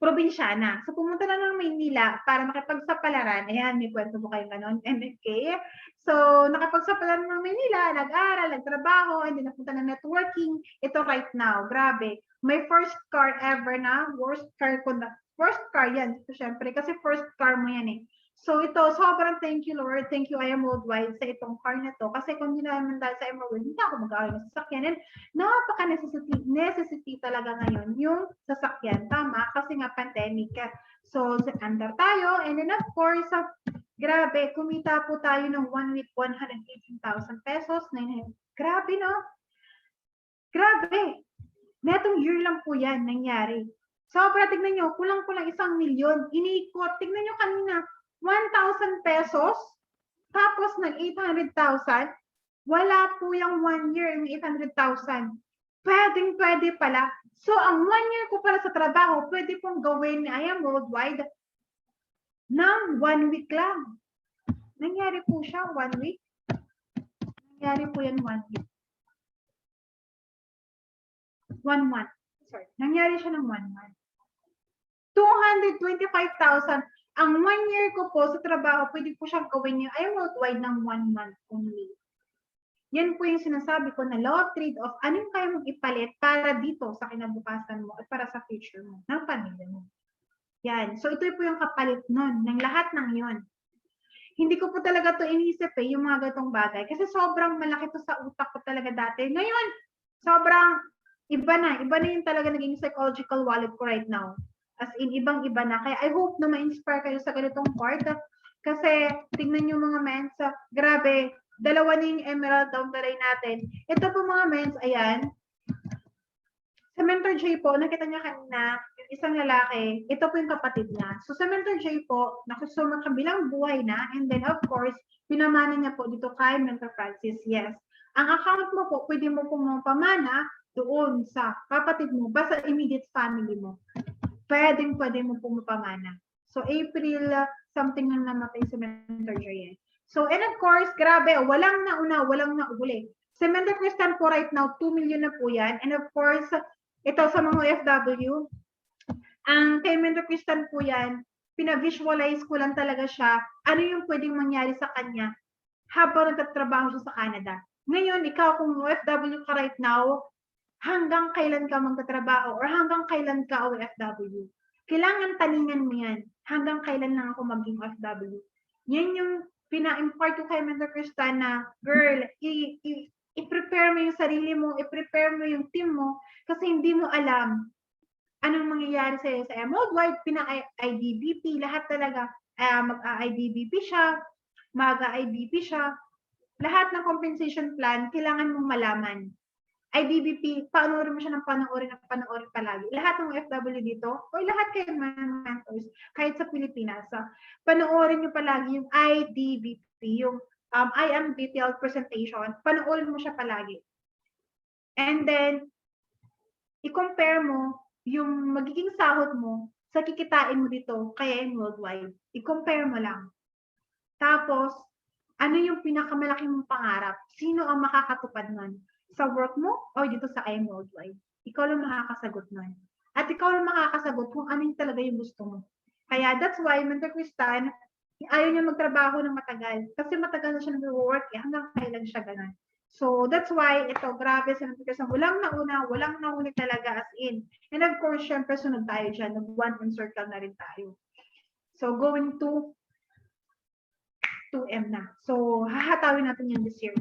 probinsyana. So, pumunta na ng Maynila para makipagsapalaran. Ayan, may kwento po kayo ganon, MFK. So, nakapagsapalaran ng Maynila, nag-aral, nagtrabaho, and then napunta ng networking. Ito right now, grabe. My first car ever na, worst car ko na. First car yan, syempre, kasi first car mo yan eh. So ito, sobrang thank you Lord, thank you Emerald White sa itong car na to. Kasi kung hindi naman dahil sa Emerald White, hindi ako mag-aaral ng sasakyan. And napaka-necessity talaga ngayon yung sasakyan. Tama, kasi nga pandemic. So, under tayo. And then of course, grabe, kumita po tayo ng 1 week, 118,000 pesos. Grabe, no? Grabe. Netong year lang po yan nangyari. Sobra, tignan nyo, kulang-kulang 1 milyon. Iniikot, tignan nyo kanina, 1,000 pesos, tapos nag-800,000, wala po yung 1 year, yung 800,000. Pwedeng-pwede pala. So, ang 1 year ko pala sa trabaho, pwede pong gawin ni Emerald White ng 1 week lang. Nangyari po siya, 1 week. Nangyari po yan 1 week. 1 month. Sorry. Nangyari siya ng 1 month. 225,000. Ang 1 year ko po sa trabaho, pwede po siyang gawin yung Emerald White ng 1 month only. Yan po yung sinasabi ko na law of trade-off. Ano yung kaya mong ipalit para dito sa kinabukasan mo at para sa future mo, ng pamilya mo. Yan. So ito po yung kapalit nun, ng lahat ng yun. Hindi ko po talaga to inisip yung mga gatong bagay. Kasi sobrang malaki to sa utak ko talaga dati. Ngayon, sobrang iba na yung talaga naging psychological wallet ko right now. As in, ibang-iba na. Kaya I hope na ma-inspire kayo sa ganitong part. Kasi, tingnan nyo mga mens, grabe, dalawa na yung emerald down the line natin. Ito po mga mens, ayan. Sa Mentor J po, nakita niya kanina, yung isang lalaki, ito po yung kapatid niya. So sa Mentor J po, so magkabilang buhay na, and then of course, pinamana niya po dito kay Mentor Francis, yes. Ang account mo po, pwede mo po pamana doon sa kapatid mo, basta immediate family mo. Pwede mo po mapamana. So April, something na namatay si Mentor J. So, and of course, grabe, walang nauna, walang nauli. Si Mentor Christian po right now, 2 million na po yan. And of course, ito sa mga OFW, ang kay Mentor Christian po yan, pina-visualize ko lang talaga siya, ano yung pwedeng mangyari sa kanya habang nagtatrabaho siya sa Canada. Ngayon, ikaw kung OFW ka right now, hanggang kailan ka magtatrabaho or hanggang kailan ka OFW. Kailangan talingan mo yan. Hanggang kailan lang ako maging OFW. Yan yung pina-impart ko kay Mentor Christian na, girl, i-prepare mo yung sarili mo, i-prepare mo yung team mo, kasi hindi mo alam anong mangyayari sa'yo sa worldwide, pina-IDBP, lahat talaga, mag-IDBP siya, mag-IDP siya, lahat ng compensation plan, kailangan mong malaman. IDBP, panoorin mo siya ng panoorin palagi. Lahat ng OFW dito, o lahat kayo mga mentors, kahit sa Pilipinas, panoorin nyo palagi yung IDBP, yung I am detailed presentation, panoorin mo siya palagi. And then, i-compare mo yung magiging sahod mo sa kikitain mo dito, kaya yung worldwide. I-compare mo lang. Tapos, ano yung pinakamalaki mong pangarap? Sino ang makakatupad nun? Sa work mo o dito sa I Am Worldwide? Ikaw lang makakasagot nun. At ikaw lang makakasagot kung ano yung talaga yung gusto mo. Kaya that's why, Mentor Christian, ayaw niya magtrabaho ng matagal. Kasi matagal na siya nag-work, hanggang kailan siya ganun. So that's why, ito, grabe sa Mentor Christian. Walang nauna, walang nahuli talaga as in. And of course, syempre, sunod tayo dyan. Nag-one in circle na rin tayo. So going to 2M na. So, hahatawin natin yan this year.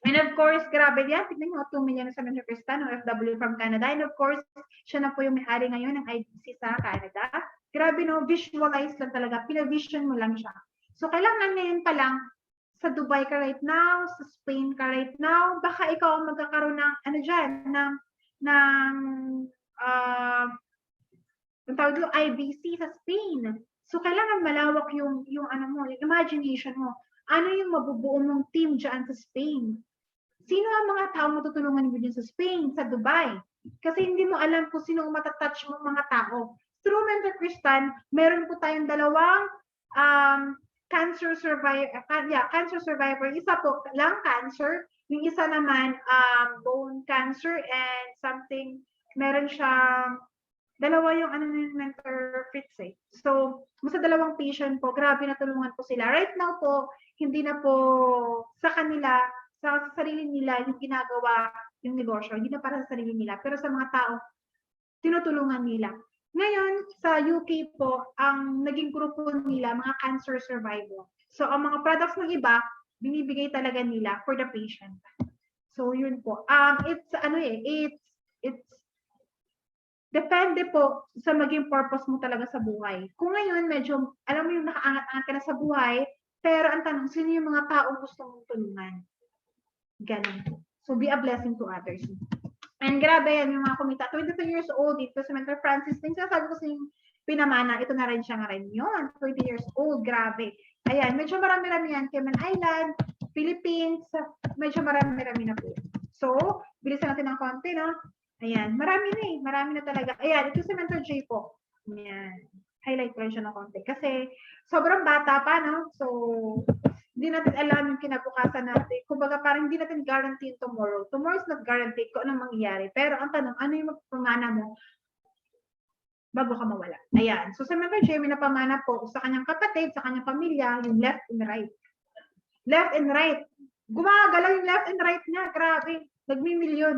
And of course, grabe yan. Tignan nyo, 2 million na sa Mentor Christian, OFW from Canada. And of course, siya na po yung may-ari ngayon ng IDC sa Canada. Grabe no, visualize lang talaga. Pina-vision mo lang siya. So, kailangan ngayon pa lang, sa Dubai ka right now, sa Spain ka right now, baka ikaw ang magkakaroon ng, ano dyan, ng tawag doon, IBC sa Spain. So, kailangan malawak yung ano mo, yung imagination mo. Ano yung mabubuo mong team dyan sa Spain? Sino ang mga tao matutulungan mo dyan sa Spain, sa Dubai? Kasi hindi mo alam kung sino ang matatouch mong mga tao. Through Mentor Christian, meron po tayong dalawang cancer survivor. Isa po, lung cancer. Yung isa naman, bone cancer and something, meron siyang dalawa yung ano ng Mentor Fritz eh. So, sa dalawang patient po, grabe natulungan po sila. Right now po, hindi na po sa kanila, sa sarili nila yung ginagawa yung negosyo, hindi na para sa sarili nila. Pero sa mga tao, tinutulungan nila. Ngayon, sa UK po, ang naging grupo nila, mga cancer survivor. So, ang mga products ng iba, binibigay talaga nila for the patient. So, yun po. It's depende po sa maging purpose mo talaga sa buhay. Kung ngayon, medyo, alam mo yung nakaangat-angat ka na sa buhay, pero ang tanong, sino yung mga taong gusto mong tulungan? Ganun. So, be a blessing to others. And grabe yan, yung mga kumita. 22 years old, dito sa Mentor Francis, yung sabi ko sa yung pinamana, ito na rin siya nga rin yun. 20 years old, grabe. Ayan, medyo marami-rami yan. Cayman Island, Philippines, medyo marami-rami na po. So, bilisan natin ng konti, no? Ayan, marami na talaga. Ayan, ito si Mentor J po. Ayan, highlight ko rin siya ng konti. Kasi, sobrang bata pa, no? So, hindi natin alam yung kinabukasan natin. Kumbaga, parang hindi natin guarantee tomorrow. Tomorrow is not guaranteed kung anong mangyayari. Pero ang tanong, ano yung magpamana mo bago ka mawala? Ayan. So, sa Mentor J, may napamana po sa kanyang kapatid, sa kanyang pamilya, yung left and right. Left and right. Gumagalaw yung left and right niya. Grabe. Nagmi-milyon.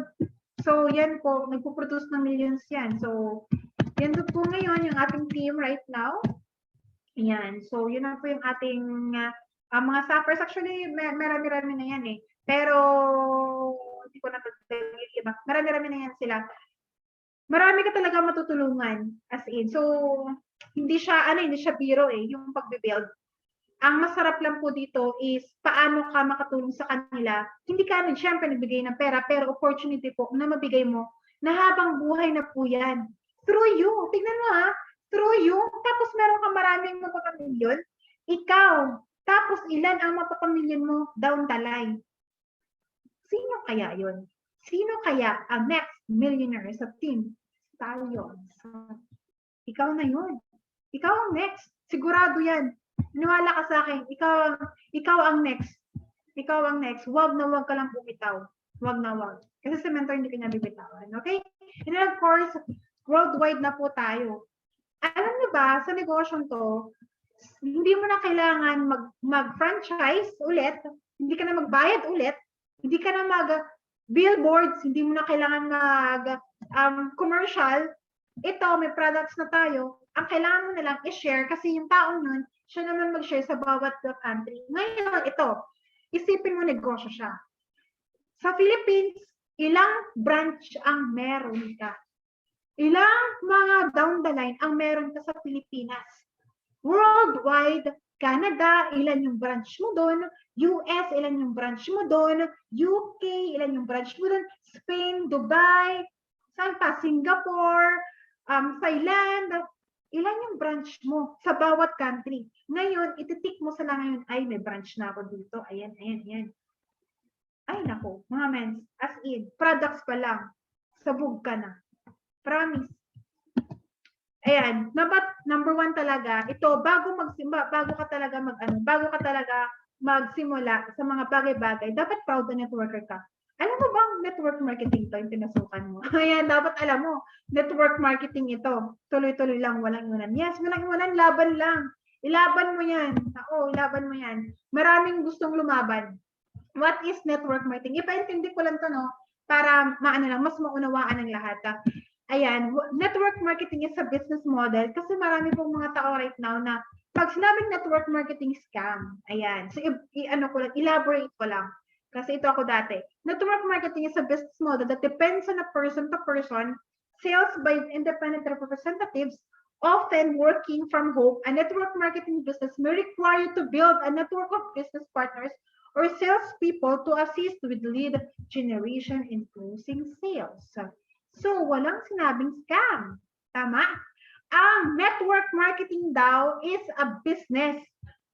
So, yan po. Nagpo-produce ng millions yan. So, yan po ngayon yung ating team right now. Ayan. So, yun na po yung ating mga suffers. Actually, marami-rami na yan eh. Pero, hindi ko natutulungan iba. Marami-rami na yan sila. Marami ka talaga matutulungan. As in. So, hindi siya biro eh, yung pagbe-build. Ang masarap lang po dito is paano ka makatulong sa kanila. Hindi ka syempre nagbigay ng pera, pero opportunity po na mabigay mo na habang buhay na po yan. Through you. Tingnan mo ha. Through you. Tapos meron ka maraming mapapamilyon. Ikaw. Tapos ilan ang mapapamilyon mo down the line? Sino kaya yon? Sino kaya ang next millionaire sa team? Tayo. Ikaw na yun. Ikaw ang next. Sigurado yan. Niwala ka sa akin. Ikaw ang next. Ikaw ang next. Wag na wag ka lang bumitaw. Wag na wag. Kasi sa mentor hindi ka niya bibitawan. Okay? And then of course, worldwide na po tayo. Alam niyo ba, sa negosyong to, hindi mo na kailangan mag-franchise ulit. Hindi ka na magbayad ulit. Hindi ka na mag-billboards. Hindi mo na kailangan mag-commercial. Ito, may products na tayo. Ang kailangan mo na lang i-share kasi yung taong nun, siya naman mag-share sa bawat country. Ngayon, ito, isipin mo negosyo siya. Sa Philippines, ilang branch ang meron ka? Ilang mga down the line ang meron ka sa Pilipinas? Worldwide, Canada, ilan yung branch mo doon? US, ilan yung branch mo doon? UK, ilan yung branch mo doon? Spain, Dubai, saan pa? Singapore, Thailand, ilan yung branch mo sa bawat country? Ngayon, ititik mo sa lang ngayon, ay may branch na ako dito. Ayan, ayan, ayan. Ay nako, mga mens, as in, products pa lang, sabog ka na. Promise. Ayan, number 1 talaga, ito, bago ka talaga magsimula sa mga bagay-bagay, dapat proud na networker ka. Alam mo bang network marketing ito yung pinasukan mo? Ayan, dapat alam mo, network marketing ito. Tuloy-tuloy lang, walang iwanan. Yes, walang iwanan, laban lang. Ilaban mo yan. Oo, ilaban mo yan. Maraming gustong lumaban. What is network marketing? Ipaintindi ko lang to, no? Para mas maunawaan ng lahat. Ayan, network marketing is a business model kasi marami pong mga tao right now na pag sinabing network marketing scam, ayan. So, elaborate ko lang. Kasi ito ako dati. Network marketing is a business model that depends on a person-to-person sales by independent representatives, often working from home. A network marketing business may require to build a network of business partners or salespeople to assist with lead generation and closing sales. So, walang sinabing scam. Tama? Ang network marketing daw is a business.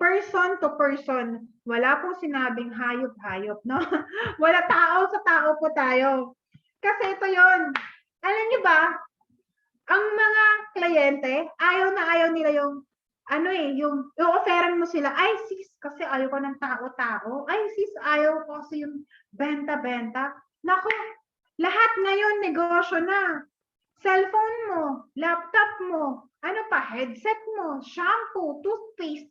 Person to person. Wala pong sinabing hayop-hayop, no? Wala tao sa tao po tayo. Kasi ito yon. Alam niyo ba, ang mga kliyente, ayaw na ayaw nila yung yung i-offeran mo sila, ay sis, kasi ayaw ko ng tao-tao. Ay sis, ayaw ko kasi yung benta-benta. Naku, lahat ngayon negosyo na. Cellphone mo, laptop mo, headset mo, shampoo, toothpaste.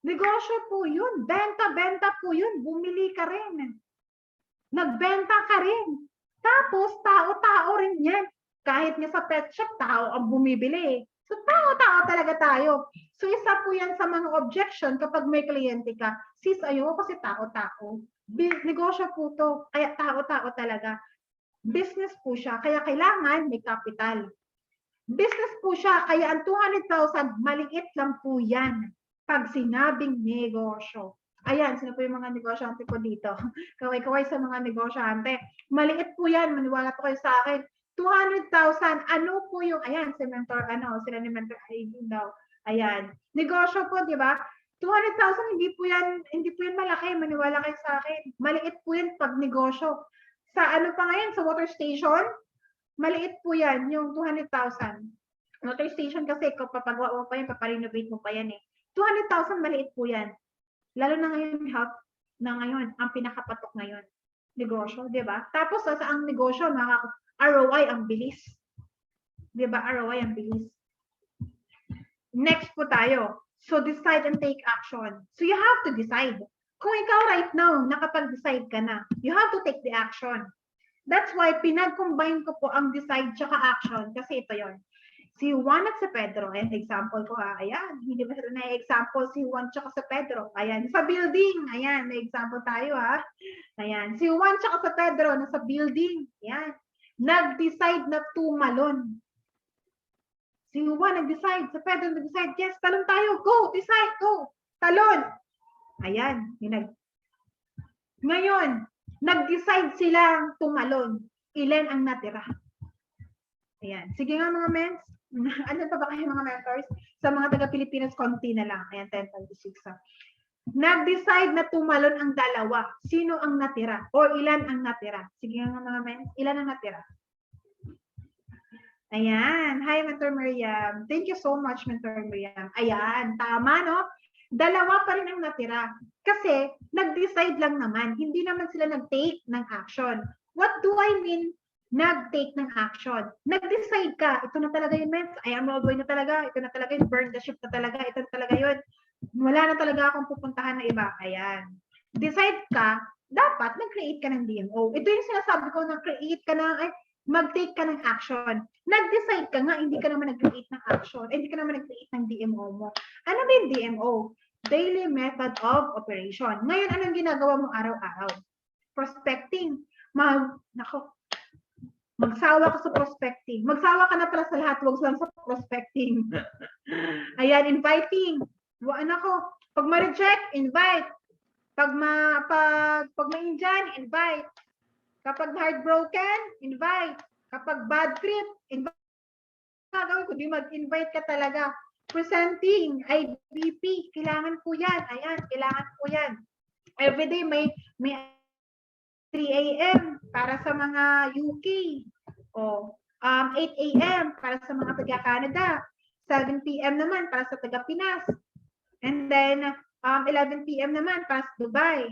Negosyo po yun. Benta-benta po yun. Bumili ka rin. Nagbenta ka rin. Tapos, tao-tao rin yan. Kahit nga sa pet shop, tao ang bumibili. So, tao-tao talaga tayo. So, isa po yan sa mga objection kapag may kliyente ka. Sis, ayoko kasi tao-tao. Negosyo po to. Kaya tao-tao talaga. Business po siya. Kaya kailangan may capital. Business po siya. Kaya ang 200,000, maliit lang po yan. Pag sinabing negosyo. Ayan, sino po yung mga negosyante po dito? Kaway-kaway sa mga negosyante. Maliit po yan. Maniwala po kayo sa akin. 200,000, ano po yung, ayan, si mentor, sila ni mentor Aileen daw. Ayan, negosyo po, di ba? 200,000, hindi po yan malaki, maniwala kayo sa akin. Maliit po yan pag negosyo. Sa pa ngayon, sa water station, maliit po yan, yung 200,000. Water station kasi, papagawa mo pa yan, paparenovate mo pa yan eh. 200,000, maliit po yan. Lalo na ngayon, health na ngayon, ang pinakapatok ngayon. Negosyo, di ba? Tapos, sa ang negosyo, ROI ang bilis. Di ba? ROI ang bilis. Next po tayo. So, decide and take action. So, you have to decide. Kung ikaw right now, nakapag-decide ka na, you have to take the action. That's why, pinag-combine ko po ang decide tsaka action. Kasi ito yon. Si Juan at si Pedro. Ayan, example ko ha. Ayan, hindi ba sila na-example si Juan tsaka si Pedro. Ayan, sa building. Ayan, may example tayo ha. Ayan, si Juan tsaka si Pedro nasa building. Ayan. Nag-decide na tumalon. Si Juan nag-decide, si Pedro nag-decide, yes, talon tayo, go, decide, go, talon. Ayan, ngayon, nag-decide silang tumalon. Ilan ang natira? Ayan. Sige nga mga mens. Ano pa ba kayo mga mentors? Sa mga taga-Pilipinas, konti na lang. Ayan, 10:26. Nag-decide na tumalon ang dalawa. Sino ang natira? O ilan ang natira? Sige nga mga mens. Ilan ang natira? Ayan. Hi, Mentor Miriam. Thank you so much, Mentor Miriam. Ayan. Tama, no? Dalawa pa rin ang natira. Kasi, nag-decide lang naman. Hindi naman sila nag-take ng action. What do I mean nag-take ng action? Nag-decide ka. Ito na talaga yung mens. I am all the way na talaga. Ito na talaga yung burn the ship na talaga. Ito na talaga yun. Wala na talaga akong pupuntahan na iba. Ayan. Decide ka, dapat nag-create ka ng DMO. Ito yung sinasabi ko, nag-create ka ng, mag-take ka ng action. Nag-decide ka nga, hindi ka naman nag-create ng action. Hindi ka naman nag-create ng DMO mo. Ano ba yung DMO? Daily Method of Operation. Ngayon, anong ginagawa mo araw-araw? Prospecting. Magsawa ka sa prospecting. Magsawa ka na pala sa lahat, huwag lang sa prospecting. Ayan, inviting. Pag ma-reject, invite. Pag ma-Indian, invite. Kapag heartbroken, invite. Kapag bad trip, invite. Gagawin ko, di mag-invite ka talaga. Presenting, IBP, kailangan po yan. Ayan, kailangan po yan. Everyday may 3 a.m. para sa mga UK. O, 8 a.m. para sa mga taga-Canada. 7 p.m. naman para sa taga-Pinas. And then, 11 p.m. naman para sa Dubai.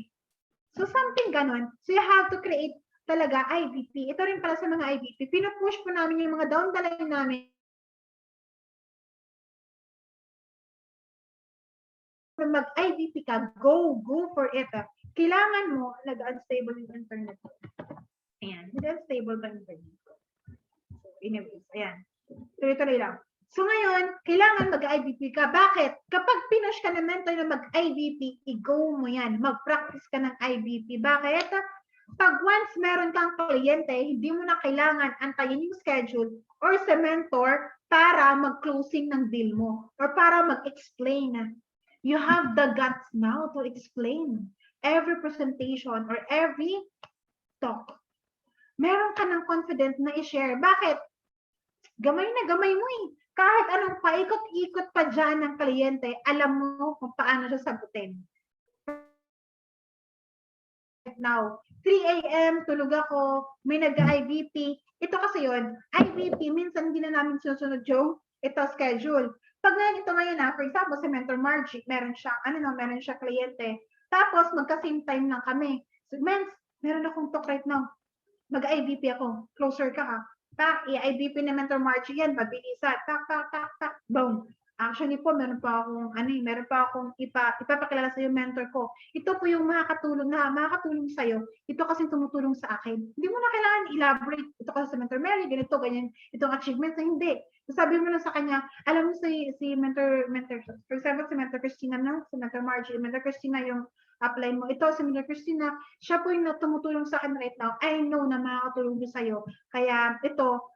So, something ganon. So, you have to create talaga IBP. Ito rin para sa mga IBP. Pinupush po namin yung mga down the line namin. Mag-IBP ka, go for it. Kailangan mo, nag-unstable yung internet ko. Ayan, nag-unstable ba yung internet ko? So, anyways, ayan. Tuloy-tuloy lang. So ngayon, kailangan mag-IBP ka. Bakit? Kapag pinush ka na mentor na mag-IBP, i-go mo yan. Mag-practice ka ng IBP. Bakit? Pag once meron kang kliyente, hindi mo na kailangan antayin yung schedule or sa mentor para mag-closing ng deal mo or para mag-explain. You have the guts now to explain every presentation or every talk. Meron ka ng confidence na i-share. Bakit? Gamay na gamay mo eh. Kahit anong paikot-ikot pa dyan ng kliyente, alam mo kung paano siya sagutin. Now, 3 a.m., tulog ako, may nag-IVP. Ito kasi yun, IVP, minsan hindi na namin sinusunod yung ito schedule. Pag ito ngayon for example, si Mentor Margie, meron siya kliyente. Tapos, magka-same time lang kami. So, meron akong talk right now. Mag-IVP ako. Closer ka ha. I-IVP ni Mentor Margie yan, mabilisan. Tak, boom. Actually po, meron pa akong ipapakilala sa yung mentor ko. Ito po yung makakatulong sa iyo. Ito kasi tumutulong sa akin. Hindi mo na kailangan elaborate. Ito kasi sa Mentor Mary, ganito, ganyan, itong achievements na hindi. Sabi mo lang sa kanya, alam mo si mentor, for example, si Mentor Christina na, si Mentor Margie, Mentor Christina yung apply mo. Ito si Mentor Christina, siya po yung tumutulong sa akin right now. I know na makakatulong din sa iyo. Kaya ito,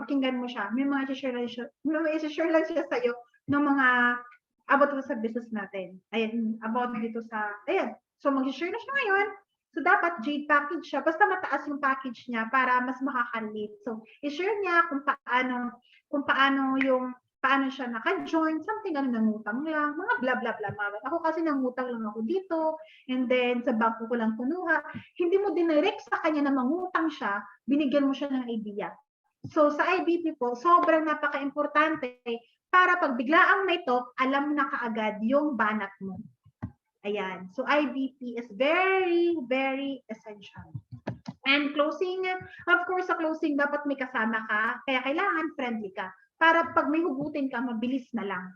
pakinggan mo siya. May mga i-share lang siya sa iyo ng mga about sa business natin. Ayan, about dito sa, ayan. So, mag-share na siya ngayon. So, dapat Jade package siya. Basta mataas yung package niya para mas makaka-relate. So, i-share niya kung paano siya naka-join, something nangutang lang, mga bla bla bla. Ako kasi nangutang lang ako dito, and then sa bangko ko lang kunuha. Hindi mo dinirect sa kanya na mangutang siya, binigyan mo siya ng idea. So sa IBP po, sobrang napaka-importante para pag biglaang may talk, alam mo na kaagad yung banat mo. Ayan. So IBP is very, very essential. And closing, of course, sa closing, dapat may kasama ka. Kaya kailangan friendly ka. Para pag may hugutin ka, mabilis na lang.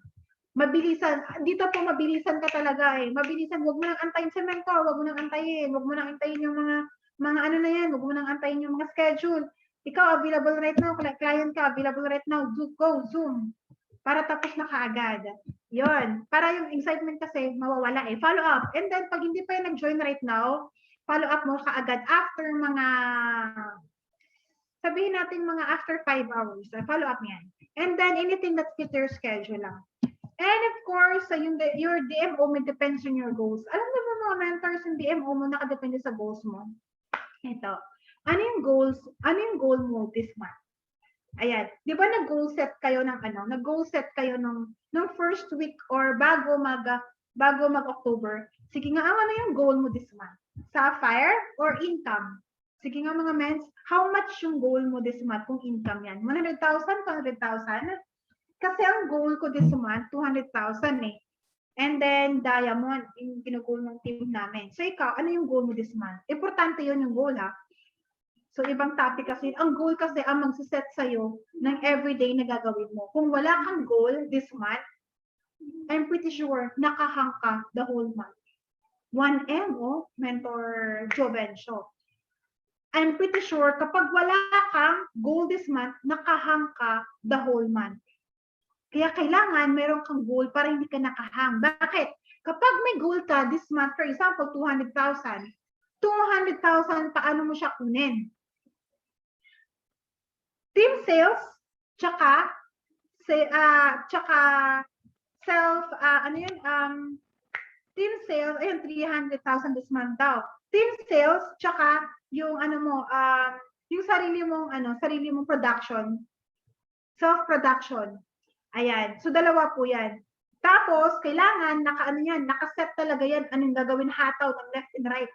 Mabilisan. Dito po, mabilisan ka talaga eh. Mabilisan. Huwag mo nang antayin sa mentor. Huwag mo nang antayin. Huwag mo nang antayin yung mga ano na yan. Huwag mo nang antayin yung mga schedule. Ikaw, available right now. Client ka, available right now. Go, Zoom. Para tapos na kaagad. Yun. Para yung excitement kasi mawawala eh. Follow up. And then, pag hindi pa yung nag-join right now, follow up mo kaagad after mga, sabihin natin mga after 5 hours. Follow up yan. And then, anything that fits your schedule lang. And of course, your DMO may depends on your goals. Alam mo ba mga mentors, yung DMO mo nakadepende sa goals mo? Ito. Ano yung goal mo this month? Ayan. Di ba nag-goal set kayo ng nag-goal set kayo nung first week or bago mag-October? Sige nga, ano yung goal mo this month? Sapphire or income? Sige nga mga mens, how much yung goal mo this month kung income yan? 100,000, 200,000? Kasi ang goal ko this month, 200,000 eh. And then, diamond, yung ginugol ng team namin. So, ikaw, ano yung goal mo this month? Importante yun yung goal, ha? So, ibang topic kasi. Ang goal kasi ang magsiset sa'yo ng everyday na gagawin mo. Kung wala kang goal this month, I'm pretty sure nakahang ka the whole month. 1M, Mentor Jovencio. I'm pretty sure kapag wala kang goal this month, nakahang ka the whole month. Kaya kailangan meron kang goal para hindi ka nakahang. Bakit? Kapag may goal ka this month, for example, 200,000, 200,000, paano mo siya kunin? Team sales, tsaka self, team sales, ayun, 300,000 this month daw. Team sales, tsaka yung yung sarili mong production, self-production. Ayan. So, dalawa po yan. Tapos, kailangan, nakaset talaga yan, anong gagawin hataw ng left and right.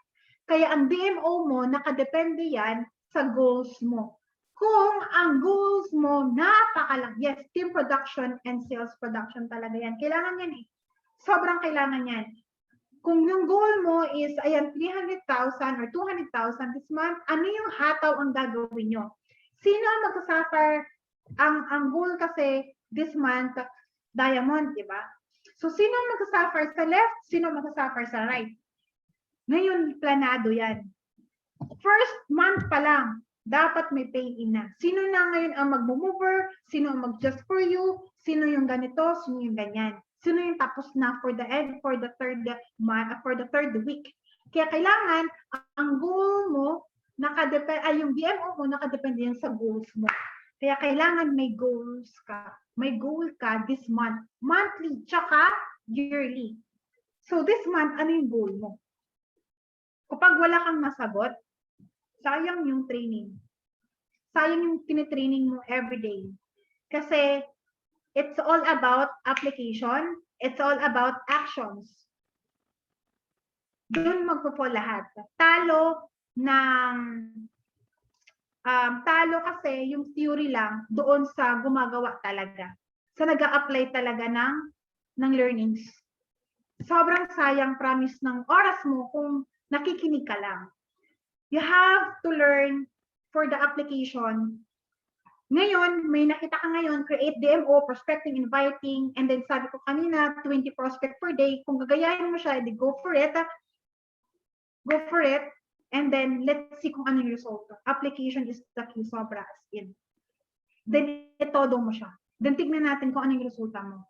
Kaya ang DMO mo, nakadepende yan sa goals mo. Kung ang goals mo, napakalaki, yes, team production and sales production talaga yan. Kailangan yan eh. Sobrang kailangan yan. Kung yung goal mo is, ayan, 300,000 or 200,000 this month, ano yung hataw ang gagawin nyo? Sino ang magsasuffer? Ang goal kasi, this month, diamond, di ba? So, sino ang magsasuffer sa left? Sino ang magsasuffer sa right? Ngayon, planado yan. First month pa lang, dapat may pay-in na. Sino na ngayon ang mag-mover? Sino ang mag-just for you? Sino yung ganito? Sino yung ganyan? Sino yung tapos na for the end, for the third week? Kaya kailangan, ang goal mo, yung BMO mo, nakadepende yan sa goals mo. Kaya kailangan may goals ka. May goal ka this month. Monthly, tsaka yearly. So this month, ano yung goal mo? Kapag wala kang nasagot, sayang yung training. Sayang yung tinitraining mo everyday. Kasi it's all about application. It's all about actions. Doon magpo lahat. Talo kasi yung theory lang doon sa gumagawa talaga. Sa nag-a-apply talaga ng learnings. Sobrang sayang promise ng oras mo kung nakikinig ka lang. You have to learn for the application. Ngayon, may nakita ka ngayon, create DMO, prospecting, inviting, and then sabi ko kanina, 20 prospect per day. Kung gagayahin mo siya, go for it. Go for it. And then, let's see kung ano yung result. Application is the key, sobra as in. Then, itodo mo siya. Then, tignan natin kung ano yung resulta mo.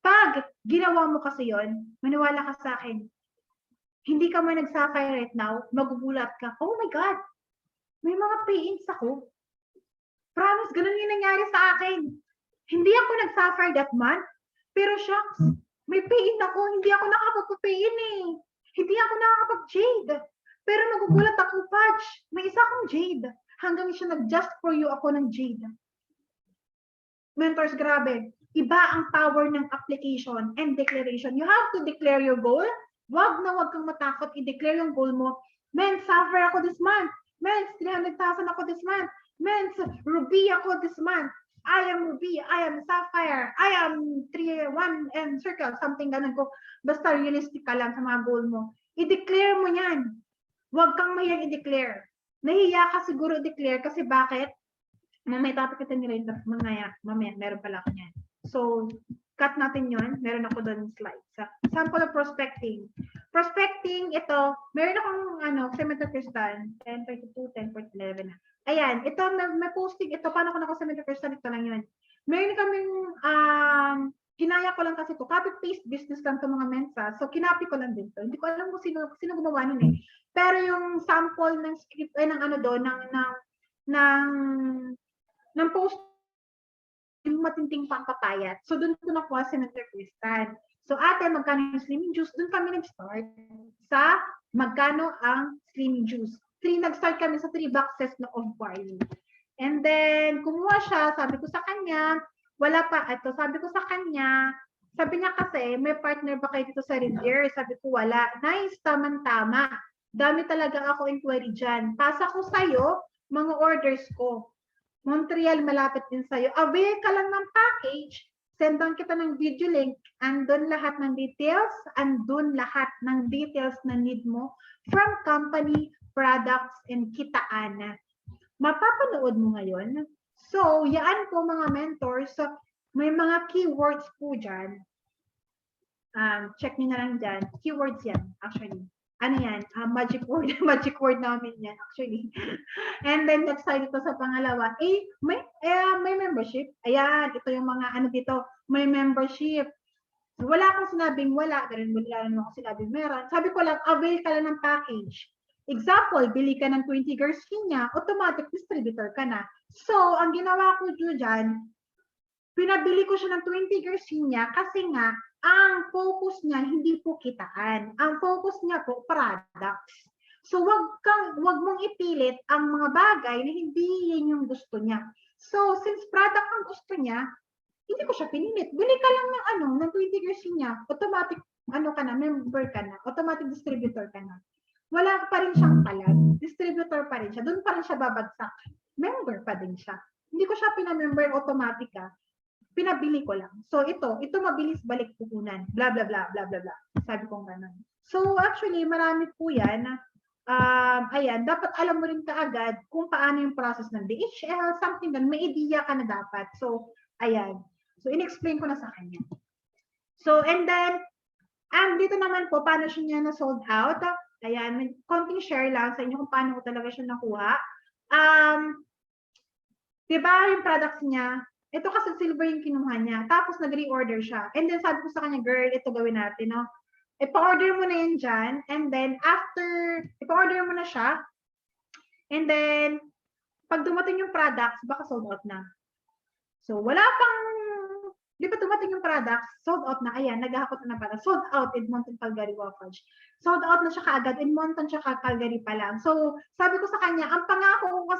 Pag ginawa mo kasi yon, maniwala ka sa akin, hindi ka man nagsafire right now, magugulat ka, oh my God, may mga pay-ins ako. Promise, ganun yung nangyari sa akin. Hindi ako nagsafire that month, pero shucks, may pay-in ako, hindi ako nakapag-pay-in eh. Hindi ako nakakapag-jade. Pero magugulat ako, Fudge, may isa akong jade. Hanggang siya nag-just for you ako ng jade. Mentors, grabe. Iba ang power ng application and declaration. You have to declare your goal. Wag kang matakot i-declare yung goal mo. Men, suffer ako this month. Men, 300,000 ako this month. Men, ruby ako this month. I am ruby, I am sapphire, I am 1 and circle, something ganun ko. Basta realistic ka lang sa mga goal mo. I-declare mo yan. Huwag kang mahiyang i-declare. Nahiya ka siguro i-declare kasi bakit? Mamaya topic kita nila mamaya meron pala ako niyan. So, cut natin yon. Meron ako doon slides. Sample of prospecting. Prospecting, ito, meron akong Cemetery Crystal, 1032, 10.11. Ayan, ito, may posting ito. Paano ko naka-Cemetery Crystal? Ito lang yun. Meron kaming, kinaya ko lang kasi ito. Copy-paste business lang ito mga mensa. So, kinapi ko lang din ito. Hindi ko alam kung sino gumawa nun eh. Pero yung sample ng script, ng post, yung matinting pampapayat. So, doon ko nakuha Cemetery Crystal. So, ate, magkano yung slimming juice? Doon kami nag-start sa magkano ang slimming juice. Nag-start kami sa 3 boxes na of barley. And then, kumuha siya, sabi ko sa kanya, wala pa, ito, sabi ko sa kanya, sabi niya kasi, may partner ba kayo dito sa Revere? Sabi ko, wala. Nice, tamang-tama. Dami talaga ako inquiry dyan. Pasa ko sa'yo, mga orders ko. Montreal, malapit din sa'yo. Avail ka lang ng package, sendan kita ng video link, andun lahat ng details, andun lahat ng details na need mo from company, products, and kitaan. Mapapanood mo ngayon. So, yaan po mga mentors, may mga keywords po dyan. Check nyo na lang dyan. Keywords yan, actually. Ano yan? Magic word. Magic word namin yan, actually. And then, next slide ito sa pangalawa. May membership. Ayan, ito yung mga ano dito. May membership. Wala akong sinabing wala. Ganun wala naman ako sinabing meron. Sabi ko lang, avail ka lang ng package. Example, bili ka ng 20 Garcinia, automatic distributor ka na. So, ang ginawa ko dyan, pinabili ko siya ng 20 Garcinia kasi nga, ang focus niya hindi po kitaan. Ang focus niya po products. So, wag mong ipilit ang mga bagay na hindi yan yung gusto niya. So, since product ang gusto niya, hindi ko siya pinilit. Bili ka lang ng 20 Garcinia, automatic member ka na, automatic distributor ka na. Wala pa rin siyang palag, distributor pa rin siya, doon pa rin siya babagsak. Member pa din siya. Hindi ko siya pinamember automatic pinabili ko lang. So ito mabilis balik puhunan, blah blah blah blah blah blah. Sabi ko gano'n. So actually marami po 'yan. Ayan, dapat alam mo rin kaagad kung paano yung process ng DHL, something na may idea ka na dapat. So ayan. So in-explain ko na sa kanya. So and then dito naman po paano siya na sold out. Ayan, may konting share lang sa inyo kung paano ko talaga siya nakuha. Diba yung products niya, ito kasi silver yung kinuha niya. Tapos nag-reorder siya. And then sabi ko sa kanya, girl, ito gawin natin, no? Ipa-order mo na yan dyan. And then after, ipa-order mo na siya. And then, pag dumating yung products, baka sold out na. So, wala pang, di ba dumating yung products, sold out na. Ayan, naghahakot na pala. Sold out Edmonton, Calgary, Waffage. Sold out na siya kaagad. Edmonton siya Calgary pa lang. So, sabi ko sa kanya, ang pangako ko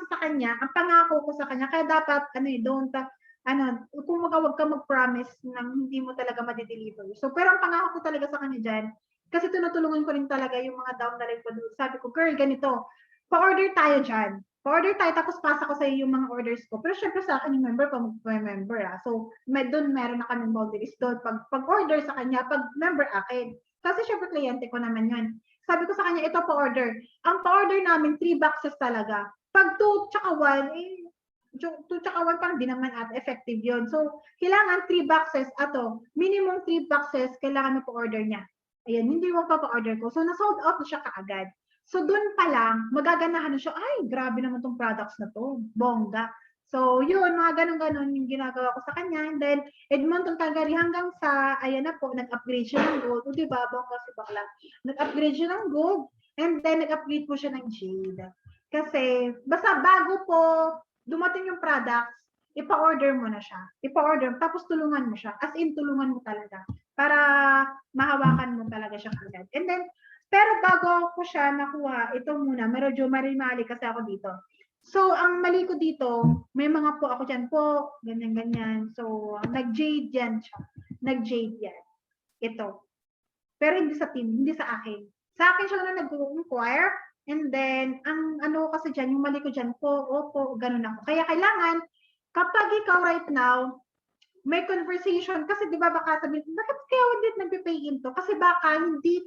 sa kanya, kaya dapat, kung wag ka mag-promise nang hindi mo talaga ma-deliver. So, pero ang pangako ko talaga sa kanya dyan, kasi tinutulungan ko rin talaga yung mga down the line ko. Sabi ko, girl, ganito, pa-order tayo dyan. Pa-order tayo, tapos pasa ko sa iyo yung mga orders ko. Pero syempre sa akin yung member ko, mag-member. So, doon meron na kaming boundaries doon. Pag-order sa kanya, pag-member akin. Kasi syempre, kliyente ko naman yun. Sabi ko sa kanya, ito pa-order. Ang pa-order namin, 3 boxes talaga. Pag 2 tsaka 1, 2 tsaka 1 parang di naman effective yun. So, kailangan 3 boxes. Minimum 3 boxes, kailangan mo pa-order niya. Ayan, hindi mo pa-order ko. So, na-sold out na siya kaagad. So, doon pa lang, magaganahan na siya, ay, grabe naman tong products na to. Bongga. So, yun, mga ganun-ganun yung ginagawa ko sa kanya. And then, Edmonton, Calgary, hanggang sa, ayan na po, nag-upgrade siya ng gold. O, diba, bongga si bakla. Nag-upgrade siya ng gold. And then, nag-upgrade po siya ng jade. Kasi, basta bago po dumating yung products, ipa-order mo na siya. Ipa-order, tapos tulungan mo siya. As in, tulungan mo talaga. Para mahawakan mo talaga siya agad. And then, pero bago ko siya nakuha, ito muna, medyo mali kasi ako dito. So, ang mali ko dito, may mga po ako dyan po, ganyan-ganyan. So, nag-jade yan siya. Nag-jade yan. Ito. Pero hindi sa team, hindi sa akin. Sa akin siya na nag-inquire, and then, ang ano kasi dyan, yung mali ko dyan po, opo, ganun ako. Kaya kailangan, kapag ikaw right now, may conversation, kasi di ba baka sabihin, bakit kaya hindi nagpe-pay into? Kasi baka hindi,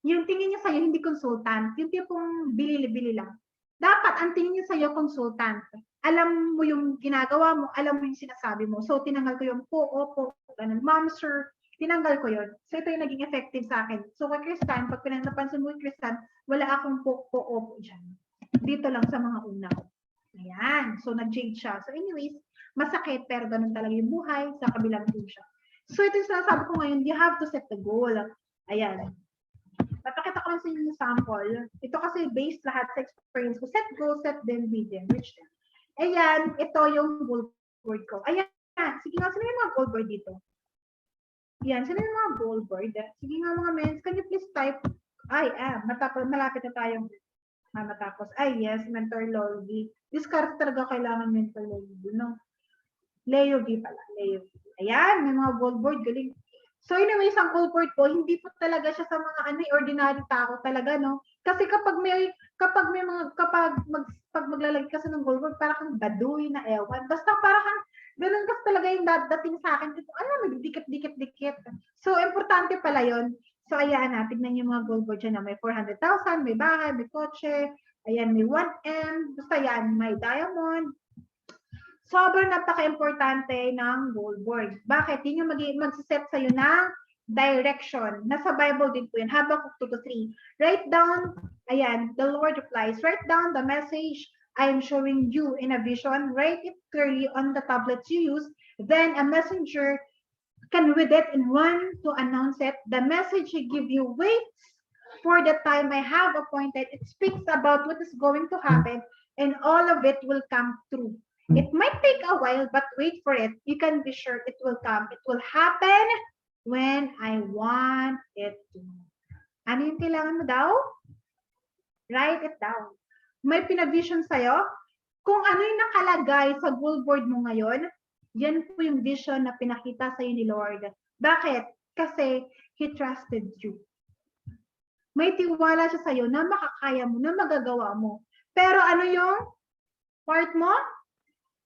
yung tingin niya sa'yo, hindi consultant. Yung tipong bili-bili lang. Dapat, ang tingin niya sa'yo, consultant. Alam mo yung ginagawa mo, alam mo yung sinasabi mo. So, tinanggal ko yung po, opo, ganun. Ma'am, sir, tinanggal ko yun. So, ito yung naging effective sa akin. So, kay Kristan, pag napansin mo yung Kristan, wala akong po, opo dyan. Dito lang sa mga una ko. Ayan. So, nag-jade siya. So, anyways, masakit, pero ganun talaga yung buhay sa kabilang team siya. So, ito yung sinasabi ko ngayon, you have to set the goal. Ayan. Papakita ko lang sa inyo yung sample. Ito kasi based lahat sa experience ko. Set goal, set them, be them, reach them. Ayan, ito yung goal board ko. Ayan, sige nga, sino yung mga goal board dito? Ayan, sino yung mga goal board? Sige nga mga men, can you please type? Malapit na tayong. Matapos, ay yes, mentor Lolby. Discard talaga kailangan mentor Lolby, no? Leo V pala, Leo V. Ayan, may mga ballboard, galing. So anyways, ang ballboard ko, hindi po talaga siya sa mga ordinary tao talaga, no? Kasi kapag maglalagay kasi ng ballboard, para kang baduy na ewan. Basta para kang, ganun kasi talaga yung dating sa akin. May dikit-dikit-dikit. So, importante pala yon. So, ayan na, tignan yung mga ballboard dyan na may 400,000, may bahay, may kotse, ayan, may 1M, basta yan, may diamond. Sobrang napaka-importante ng ballboard. Bakit? Yun yung mag-set sa'yo ng direction. Nasa Bible din po yun. Habakuk 2:3. Write down, ayan, the Lord replies, write down the message I am showing you in a vision. Write it clearly on the tablets you use. Then a messenger can with it and run to announce it. The message I give you waits for the time I have appointed. It speaks about what is going to happen, and all of it will come true. It might take a while, but wait for it. You can be sure it will come. It will happen when I want it to. Ano yung kailangan mo daw? Write it down. May pinavision sa'yo? Kung ano yung nakalagay sa billboard mo ngayon, yan po yung vision na pinakita sa'yo ni Lord. Bakit? Kasi He trusted you. May tiwala siya sa'yo na makakaya mo, na magagawa mo. Pero ano yung part mo?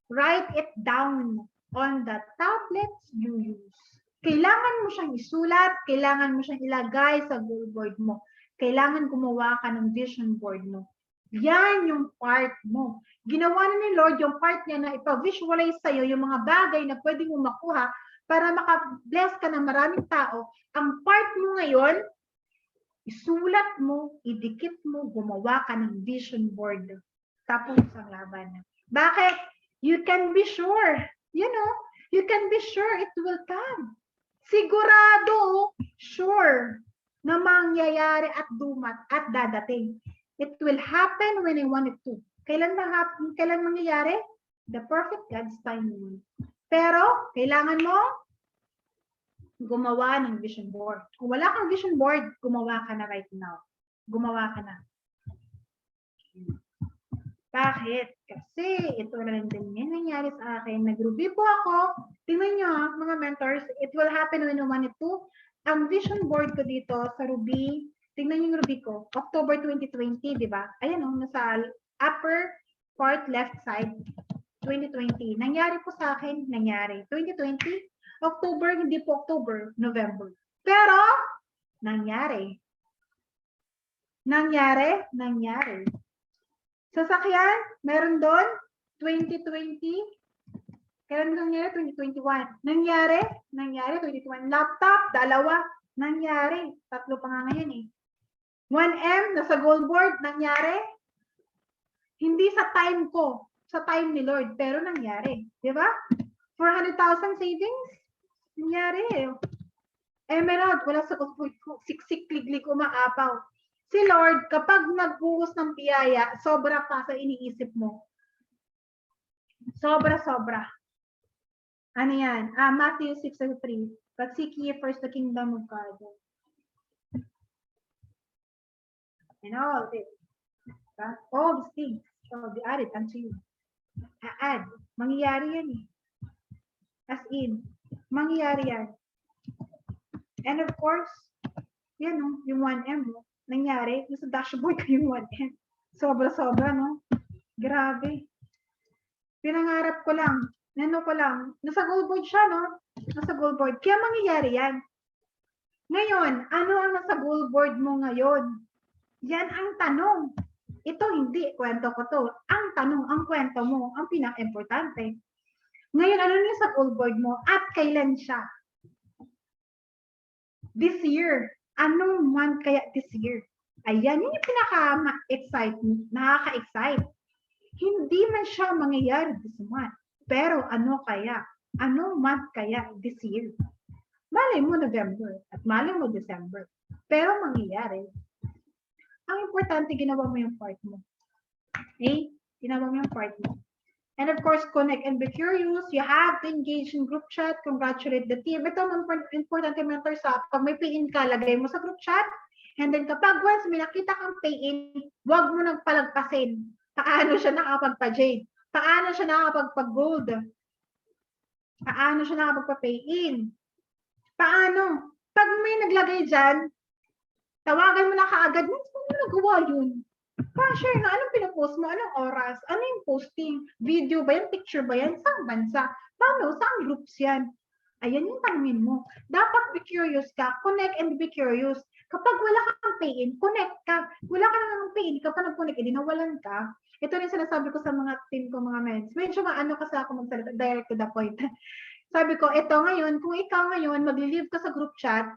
Write it down on the tablets you use. Kailangan mo siyang isulat, kailangan mo siyang ilagay sa billboard mo. Kailangan gumawa ka ng vision board mo. Yan yung part mo. Ginawa na ni Lord yung part niya na ipa-visualize sa'yo yung mga bagay na pwede mo makuha para maka-bless ka ng maraming tao. Ang part mo ngayon, isulat mo, idikit mo, gumawa ka ng vision board. Tapos ang laban. Bakit? You can be sure. You know, you can be sure it will come. Sigurado, sure, na mangyayari at dumat at dadating. It will happen when I want it to. Kailan mangyayari? The perfect God's timing. Pero, kailangan mo gumawa ng vision board. Kung wala kang vision board, gumawa ka na right now. Gumawa ka na. Bakit? Kasi ito na lang din yan nangyari sa akin. Nag-review po ako. Tingnan nyo, mga mentors, it will happen when I want it to. Ang vision board ko dito sa Ruby, tingnan yung Ruby ko, October 2020, di ba? Ayan o, nasa upper part left side, 2020. Nangyari po sa akin, nangyari. 2020, October, hindi po October, November. Pero, nangyari. Nangyari. Sasakyan, meron doon, 2020. Kailan nangyari? 2021. Nangyari, 2021. Laptop, 2. Nangyari. 3 pa nga ngayon eh. 1M, nasa gold board, nangyari. Hindi sa time ko, sa time ni Lord, pero nangyari. Di ba? 400,000 savings, nangyari eh. Emerald, wala sa gold board ko. Siksik, liglig, umaapaw. Si Lord, kapag nagbuhos ng biyaya, sobra pa sa iniisip mo. Sobra. Ano yan? Matthew 6:3. But seek ye first the kingdom of God. And all this. All these things shall be added unto you. Add. Mangyayari yan eh. As in, mangyayari yan. And of course, yan o, yung 1M mo. Nangyari, nasa dashboard ko yung 1M. Sobra, no? Grabe. Pinangarap ko lang. Nasa gold board siya, no? Nasa gold board. Kaya mangyayari yan. Ngayon, ano ang nasa gold board mo ngayon? Yan ang tanong. Ito hindi, kwento ko to. Ang tanong, ang kwento mo, ang pinaka-importante. Ngayon, ano na sa gold board mo at kailan siya? This year. Anong month kaya this year? Ayan, yun yung pinaka-excite, nakaka-excite. Hindi man siya mangyayari this month. Pero ano kaya? Anong month kaya this year? Malay mo November at malay mo December. Pero mangyayari. Ang importante, ginawa mo yung part mo. Okay? Ginawa mo yung part mo. And of course, connect and be curious. You have to engage in group chat. Congratulate the team. Ito ang importante mentor sa pag may PIN ka, lagay mo sa group chat. And then kapag once may nakita kang pay-in, huwag mo nang palagpasin. Paano siya nakapagpa-jade? Paano siya nakapagpa-gold? Paano siya nakapagpa-pay-in? Paano? Pag may naglagay dyan, tawagan mo na kaagad, saan mo nagawa yun? Pa-share nga, anong pinapost mo? Anong oras? Ano yung posting? Video ba yan? Picture ba yan? Saan bansa? Paano? Saan groups yan? Ayan yung tanongin mo. Dapat be curious ka. Connect and be curious. Kapag wala kang pay-in, connect ka. Wala ka nang pay-in, kapag nag-connect, nawalan ka. Ito rin sinasabi ko sa mga team ko, mga mens. Medyo maano kasi ako magsalita, direct to the point. Sabi ko, ito ngayon, kung ikaw ngayon, magli-leave ka sa group chat,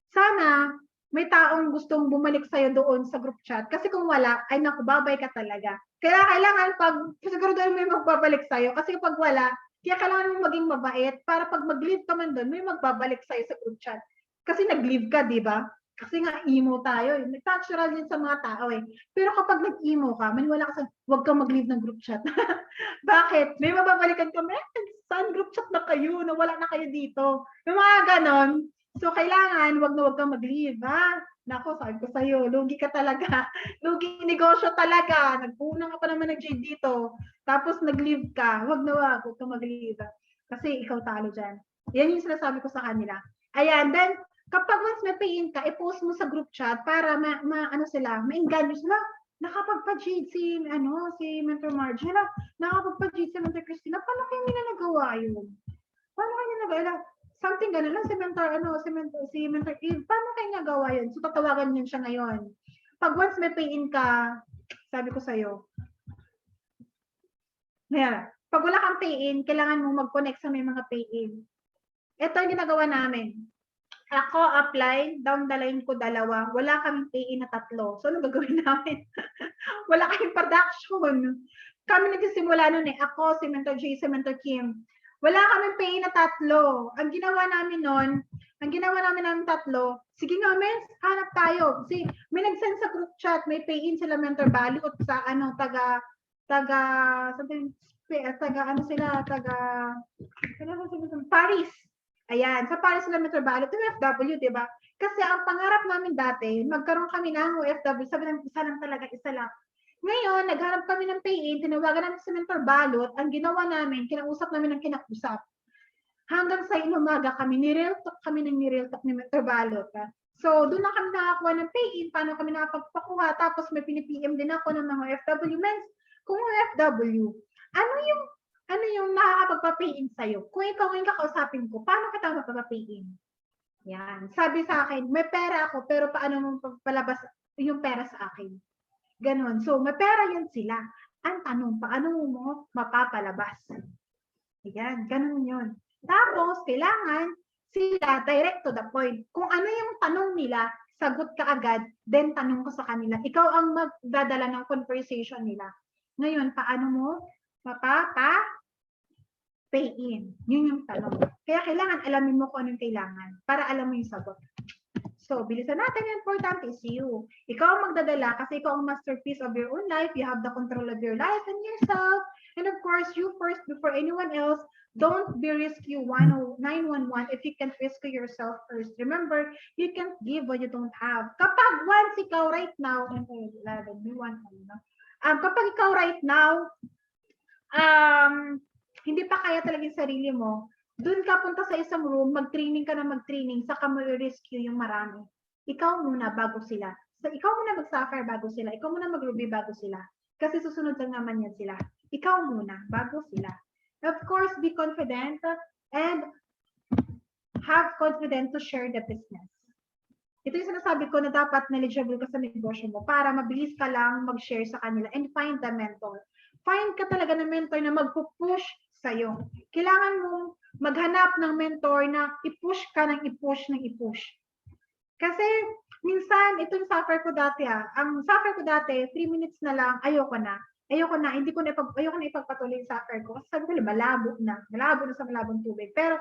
sana may taong gustong bumalik sa'yo doon sa group chat. Kasi kung wala, ay naku, babay ka talaga. Kaya kailangan pag, siguro doon may magbabalik sa'yo. Kasi pag wala, kaya kailangan mo maging mabait para pag mag-leave ka man doon, may magbabalik sa'yo sa group chat. Kasi nag-leave ka, di ba? Kasi nga emo tayo. Natural din sa mga tao eh. Pero kapag nag-emo ka, maniwala ka sa, huwag kang mag-leave ng group chat. Bakit? May mababalikan kami, saan group chat na kayo? Nawala na kayo dito. Yung mga ganon. So, kailangan, wag kang mag-leave, ha? Nako, sabi ko sa'yo, lugi ka talaga. Lugi negosyo talaga. Nagpunang ka pa naman nag-jade dito. Tapos nag-leave ka. Wag kang mag-leave. Kasi ikaw talo dyan. Yan yung sinasabi ko sa kanila. Ayan, then, kapag once may pay-in ka, i-post mo sa group chat para ma-engganyo sila. Nakapagpa-jade si Mentor Margie. Nakapagpa-jade si Mentor Christina. Paano kayo nila nagawa yun? Paano kayo nagawa? Something gano'n lang, si Mentor Eve, paano kayo nagawa yun? So, tatawagan niyo siya ngayon. Pag once may pay-in ka, sabi ko sa'yo, pag wala kang pay-in, kailangan mo mag-connect sa may mga pay-in. Ito yung ginagawa namin. Ako, apply, down the line ko 2, wala kaming pay-in na 3. So, ano gagawin namin? Wala kaming production. Kami nagsisimula nun eh. Ako, si Mentor J, si Mentor Kim. Wala kaming pay na 3. Ang ginawa namin noon, ng 3, sige nga, Mens, hanap tayo. Kasi may nag-send sa group chat, may pay-in sila Mentor Balot sa Paris. Ayan, sa Paris sila Mentor Balot, OFW, di ba? Kasi ang pangarap namin dati, magkaroon kami ng OFW, sabi namin, isa lang. Ngayon, naghanap kami ng pay-in, tinawagan namin si Mentor Balot, ang ginawa namin, kinausap namin ng kinausap. Hanggang sa inumaga kami, ni-real talk ni Mentor Balot. So, doon na kami nakakuha ng pay-in, paano kami nakapagpakuha, tapos may pinipm din ako ng mga FW mens. Kung FW, ano yung nakakapagpa-pay-in sa'yo? Kung ikaw ngayon kakausapin ko, paano kita mapapay-in? Yan. Sabi sa akin, may pera ako, pero paano mo palabas yung pera sa akin? Ganon. So, may pera yan sila. Ang tanong, paano mo mapapalabas? Ayan, ganon yun. Tapos, kailangan sila direct to the point. Kung ano yung tanong nila, sagot ka agad, then tanong ko sa kanila. Ikaw ang magdadala ng conversation nila. Ngayon, paano mo pay in? Yun yung tanong. Kaya kailangan alamin mo kung anong kailangan para alam mo yung sagot. So, bilisan natin, yung importante is you. Ikaw ang magdadala kasi ikaw ang masterpiece of your own life. You have the control of your life and yourself. And of course, you first before anyone else. Don't be risky 911 if you can't rescue yourself first. Remember, you can't give what you don't have. Kapag once ikaw right now, kapag ikaw right now, hindi pa kaya talaga yung sarili mo, doon ka punta sa isang room, mag-training ka na mag-training, saka mag-rescue yung marami. Ikaw muna bago sila. So, ikaw muna mag-suffer bago sila. Ikaw muna mag-ruby bago sila. Kasi susunod lang naman yan sila. Ikaw muna bago sila. Of course, be confident and have confidence to share the business. Ito yung sinasabi ko na dapat knowledgeable ka sa negosyo mo para mabilis ka lang mag-share sa kanila and find the mentor. Find ka talaga ng mentor na magpupush sa'yo. Kailangan mong maghanap ng mentor na i-push ka ng i-push ng i-push. Kasi minsan, ito yung suffer ko dati Ang suffer ko dati, 3 minutes na lang, ayoko na, ayoko na ipagpatuloy yung suffer ko. Kasi sabi ko, malabo na sa malabong tubig. Pero,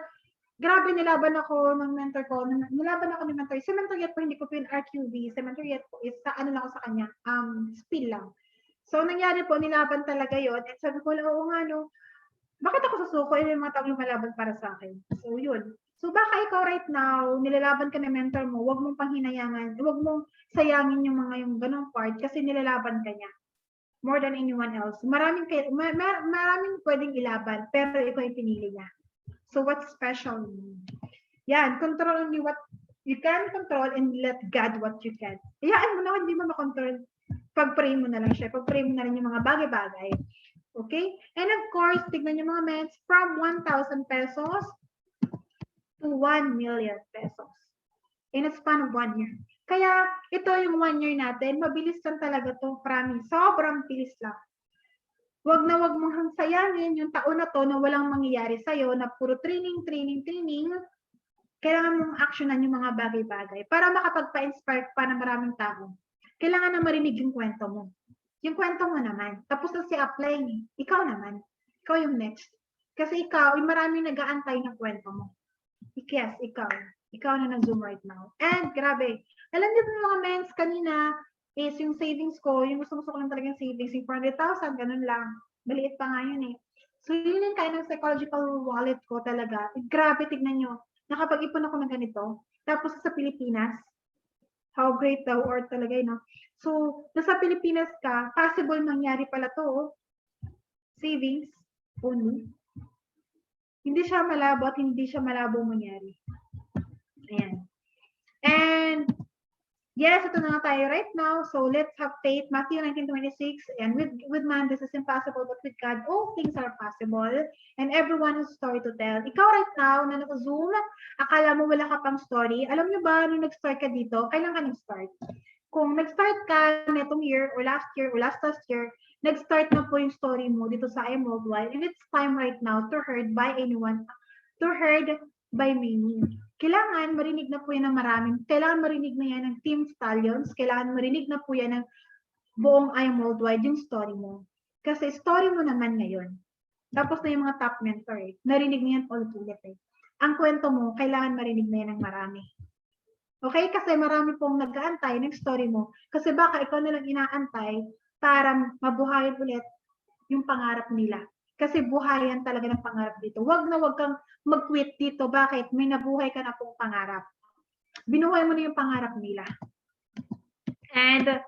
grabe, nilaban ako ng mentor ko. Nilaban ako ng mentor. Si Mentor Yet po, hindi ko po yung RQB. Si Mentor Yet po is, lang ako sa kanya, spill lang. So, nangyari po, nilaban talaga yon. At sabi ko, oo nga, no, bakit ako susuko? Yung mga taong lumalaban para sa akin. So, yun. So, baka ikaw right now, nilalaban ka ng mentor mo, huwag mong panghinayangan, huwag mong sayangin yung mga yung ganong part kasi nilalaban ka niya more than anyone else. Maraming pwedeng ilaban, pero ikaw yung pinili niya. So, what's special? Yan, control only what you can control and let God what you can. Iyaan mo na, hindi mo makontrol. Pag-pray mo na lang siya. Pag-pray mo na rin yung mga bagay-bagay. Okay? And of course, tignan yung mga mens from 1,000 pesos to 1 million pesos in a span of 1 year. Kaya ito yung 1 year natin, mabilis lang talaga to, promise. Sobrang bilis lang. Wag na wag mong sayangin yung taon na to na walang mangyayari sa'yo, na puro training. Kailangan mong actionan yung mga bagay-bagay para makapagpa-inspire pa ng maraming tao. Kailangan na marinig yung kwento mo. Yung kwento mo naman. Tapos na si apply, ikaw naman. Ikaw yung next. Kasi ikaw, yung maraming nag-aantay ng kwento mo. Yes, ikaw. Ikaw na nag-zoom right now. And grabe, alam niyo po mga mens, kanina is yung savings ko, yung gusto ko lang talagang savings, yung 400,000, ganun lang. Maliit pa nga yun eh. So yun yung kind of psychological wallet ko talaga. Grabe, tignan nyo. Nakapag-ipon ako ng ganito. Tapos sa Pilipinas, how great the world talaga, no? So, nasa Pilipinas ka, possible mangyari pala to, savings only. Hindi siya malabo at hindi siya malabo mangyari. Ayan. And, yes, ito na nga tayo right now. So, let's have faith. Matthew 19:26. And with man, this is impossible, but with God, all things are possible. And everyone has a story to tell. Ikaw right now, na naka-zoom, akala mo wala ka pang story. Alam niyo ba, nung nag-start ka dito, kailan ka nag-start? Kung nag-start ka netong year, or last year, nag-start na po yung story mo dito sa I Am Worldwide. And it's time right now to heard by anyone, to heard by many. Kailangan marinig na po yan ng maraming. Kailangan marinig na yan ng Team Stallions. Kailangan marinig na po yan ng buong I Am Worldwide yung story mo. Kasi story mo naman ngayon. Tapos na yung mga top mentor eh. Narinig niyan ulit-ulit eh. Ang kwento mo, kailangan marinig na yan ng marami. Okay? Kasi marami pong nag-aantay ng story mo. Kasi baka ikaw na lang inaantay para mabuhayan ulit yung pangarap nila. Kasi buhayan talaga ng pangarap dito. Wag na wag kang mag-quit dito. Bakit? May nabuhay ka na pong pangarap. Binuhay mo na yung pangarap nila. And,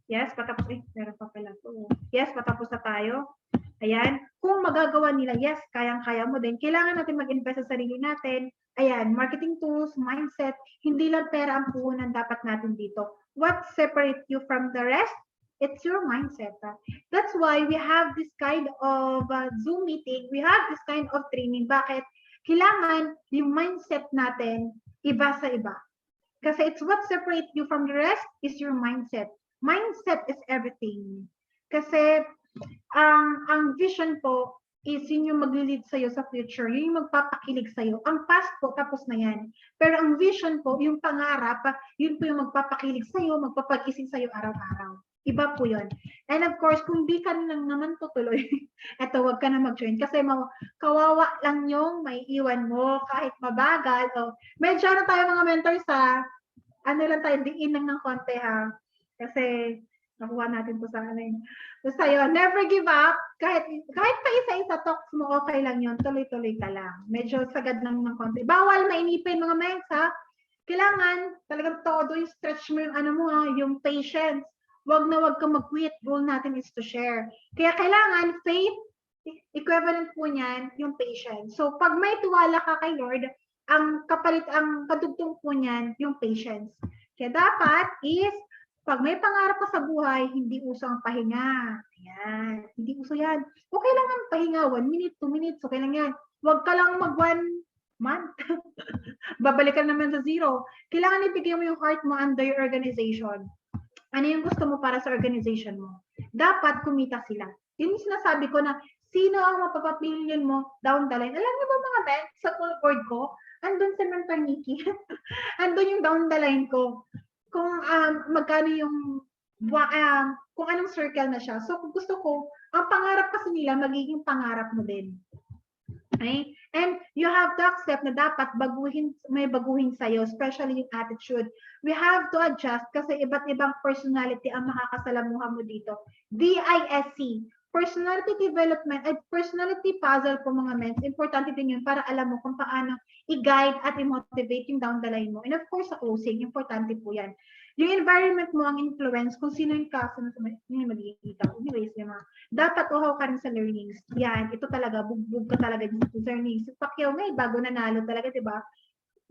yes, patapos. Meron pa pala ito. Yes, patapos na tayo. Ayan. Kung magagawa nila, yes, kayang-kaya mo din. Kailangan natin mag-invest sa sarili natin. Ayan, marketing tools, mindset. Hindi lang pera ang puhunan dapat natin dito. What separates you from the rest? It's your mindset. That's why we have this kind of Zoom meeting. We have this kind of training. Bakit? Kailangan yung mindset natin iba sa iba. Kasi it's what separates you from the rest is your mindset. Mindset is everything. Kasi ang vision po is yun yung mag-lead sa'yo sa future. Yun yung magpapakilig sa'yo. Ang past po, tapos na yan. Pero ang vision po, yung pangarap, yun po yung magpapakilig sa'yo, magpapagising sa'yo araw-araw. Iba po yun. And of course, kung di ka lang naman tutuloy, eto, wag ka na mag-join. Kasi kawawa lang yung may iwan mo kahit mabagal. O, medyo na tayo mga mentors ha. Ano lang tayo, diin lang ng konti ha. Kasi nakuha natin po sa ano yun. Basta yun, never give up. Kahit pa isa-isa talks mo, okay lang yun. Tuloy-tuloy ka lang. Medyo sagad lang ng konti. Bawal mainipin mga mens ha. Kailangan talagang todo yung stretch mo yung ano mo ha, yung patience. Wag na wag kang mag-quit. Goal natin is to share. Kaya kailangan faith, equivalent po niyan, yung patience. So pag may tiwala ka kay Lord, ang kadugtong po niyan, yung patience. Kaya dapat is, pag may pangarap ka sa buhay, hindi uso ang pahinga. Ayan. Hindi uso yan. Okay lang ang pahinga. 1 minute, 2 minutes. Okay lang yan. Huwag ka lang mag 1 month. Babalik ka naman sa zero. Kailangan ibigay mo yung heart mo under your organization. Ano yung gusto mo para sa organization mo? Dapat kumita sila. Yun yung sinasabi ko na sino ang mapapapiliin mo down the line. Alam niyo ba mga men, sa full board ko, andun si Mentor Nikki. Andun yung down the line ko. Kung magkano yung kung anong circle na siya. So kung gusto ko, ang pangarap kasi nila magiging pangarap mo din. Okay? And you have to accept na dapat may baguhin sa'yo, especially yung attitude. We have to adjust kasi iba't ibang personality ang makakasalamuha mo dito. DISC, personality development at personality puzzle po mga mens, importante din yun para alam mo kung paano i-guide at i-motivate yung down the line mo. And of course, sa closing, importante po yan. Yung environment mo ang influence kung sino yung kasunod sa yung magiging ikaw. Anyways, yung mga, dapat uhaw ka rin sa learnings. Yan, ito talaga, bugbog ka talaga dito sa learnings. Si Pacquiao nga, bago nanalo talaga, diba?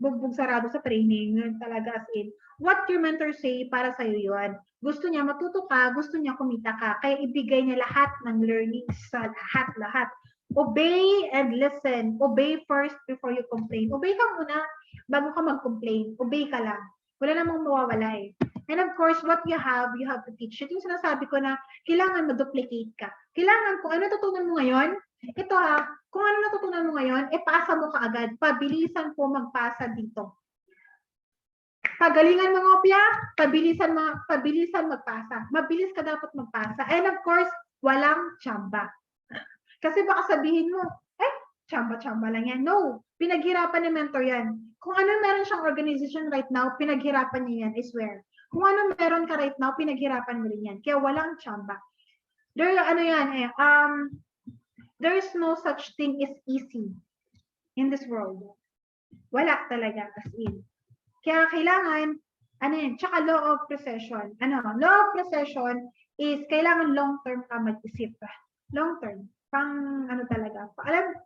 Bugbog sarado sa training, yun talaga as in. What your mentor say para sa'yo yun. Gusto niya matuto ka, gusto niya kumita ka, kaya ibigay niya lahat ng learnings sa lahat. Obey and listen. Obey first before you complain. Obey ka muna bago ka mag-complain. Obey ka lang. Wala namang mawawala eh. And of course, what you have to teach. Ito yung sinasabi ko na kailangan ma-duplicate ka. Kailangan kung ano natutunan mo ngayon, ito ha, kung ano natutunan mo ngayon, pasa mo kaagad. Pabilisan po magpasa dito. Pagalingan mga opya, pabilisan magpasa. Mabilis ka dapat magpasa. And of course, walang tsamba. Kasi baka sabihin mo, tsamba-tsamba lang yan. No, pinaghirapan ni mentor yan. Kung ano meron siyang organization right now, pinaghirapan niya yan, I swear. Kung ano meron ka right now, pinaghirapan mo rin yan. Kaya walang tsamba. There is no such thing as easy in this world. Wala talaga, as in. Kaya kailangan, tsaka law of precession. Law of precession is kailangan long-term ka mag-isip. Long-term. Talaga.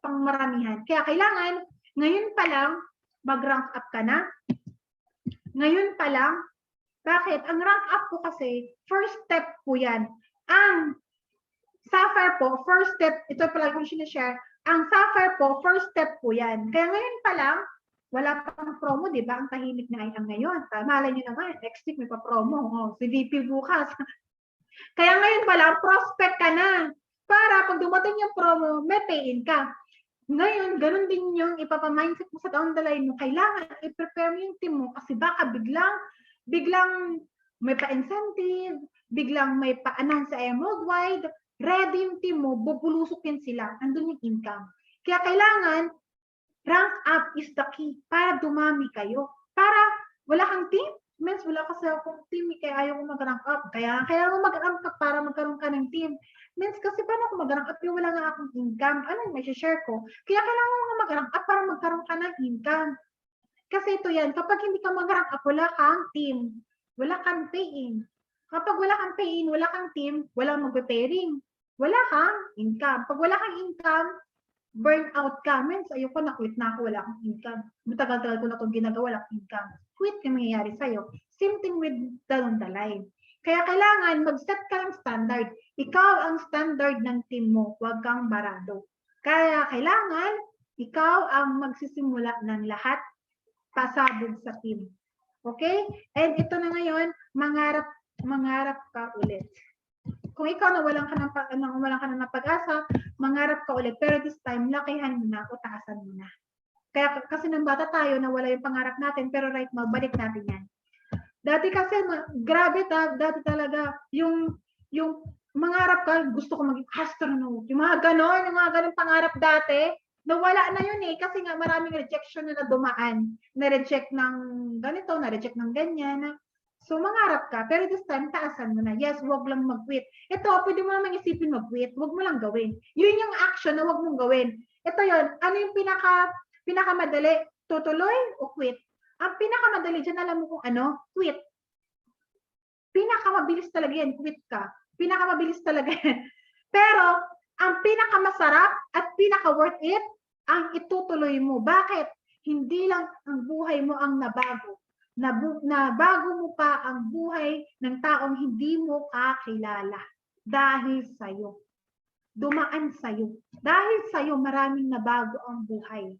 Pang maramihan. Kaya kailangan, ngayon pa lang, mag-rank up ka na. Ngayon pa lang, bakit? Ang rank up po kasi, first step po yan. Ang Sapphire po, first step, ito pala kung sinishare, ang Sapphire po, first step po yan. Kaya ngayon pa lang, wala pang promo, di ba? Ang tahimik na ang ngayon. Malay nyo naman, next week may pa-promo. Si VP bukas. Kaya ngayon pa lang, prospect ka na. Para pag dumating yung promo, may pay-in ka. Ngayon, ganun din yung ipapamindset mo sa down the line mo. Kailangan i-prepare mo yung team mo kasi baka biglang may pa-incentive, biglang may pa-announce sa worldwide, ready yung team mo, bubulusukin sila. Andun yung income. Kaya kailangan, rank up is the key para dumami kayo. Para wala kang team, means wala kasi akong team, kaya ayaw ko mag-rank up. Kaya kailangan mag-rank up para magkaroon ka ng team. Means kasi paano ako mag-rank up yung wala nga akong income? Ano yung may share ko? Kaya kailangan mo mag-rank up para magkaroon ka ng income. Kasi ito yan, kapag hindi ka mag-rank up, wala kang team. Wala kang pay-in. Kapag wala kang pay-in, wala kang team, wala mag-pairing. Wala kang income. Pag wala kang income, burn out ka. Means ayoko na, quit na ako, wala akong income. Matagal-tagal ko na itong ginagawa, wala akong income. Quit yung mangyayari sa'yo. Same thing with down the line. Kaya kailangan mag-set ka ng standard. Ikaw ang standard ng team mo, huwag kang barado. Kaya kailangan, ikaw ang magsisimula ng lahat pasabog sa team. Okay? And ito na ngayon, mangarap ka ulit. Kung ikaw nawalan ka ng pag-asa, mangarap ka ulit. Pero this time, lakihan mo na o taasan mo na. Kaya kasi nang bata tayo, nawala yung pangarap natin, pero right now, balik natin yan. Dati kasi, grabe dati talaga, yung mangarap ka, gusto ko maging astronaut. Yung mga ganon pangarap dati, nawala na yun eh. Kasi nga maraming rejection na dumaan. Na-reject ng ganito, na-reject ng ganyan. So, mangarap ka, pero this time, taasan mo na. Yes, huwag lang mag-quit. Ito, pwede mo naman isipin mag-quit. Huwag mo lang gawin. Yun yung action na huwag mong gawin. Ito yun, ano yung pinakamadali? Tutuloy o quit? Ang pinakamadali dyan, alam mo kung ano? Quit. Pinakamabilis talaga yan, quit ka. Pinakamabilis talaga yan. Pero, ang pinakamasarap at pinaka-worth it, ang itutuloy mo. Bakit? Hindi lang ang buhay mo ang nabago. Nabago mo pa ang buhay ng taong hindi mo kakilala. Dahil sa'yo. Dumaan sa'yo. Dahil sa'yo, maraming nabago ang buhay.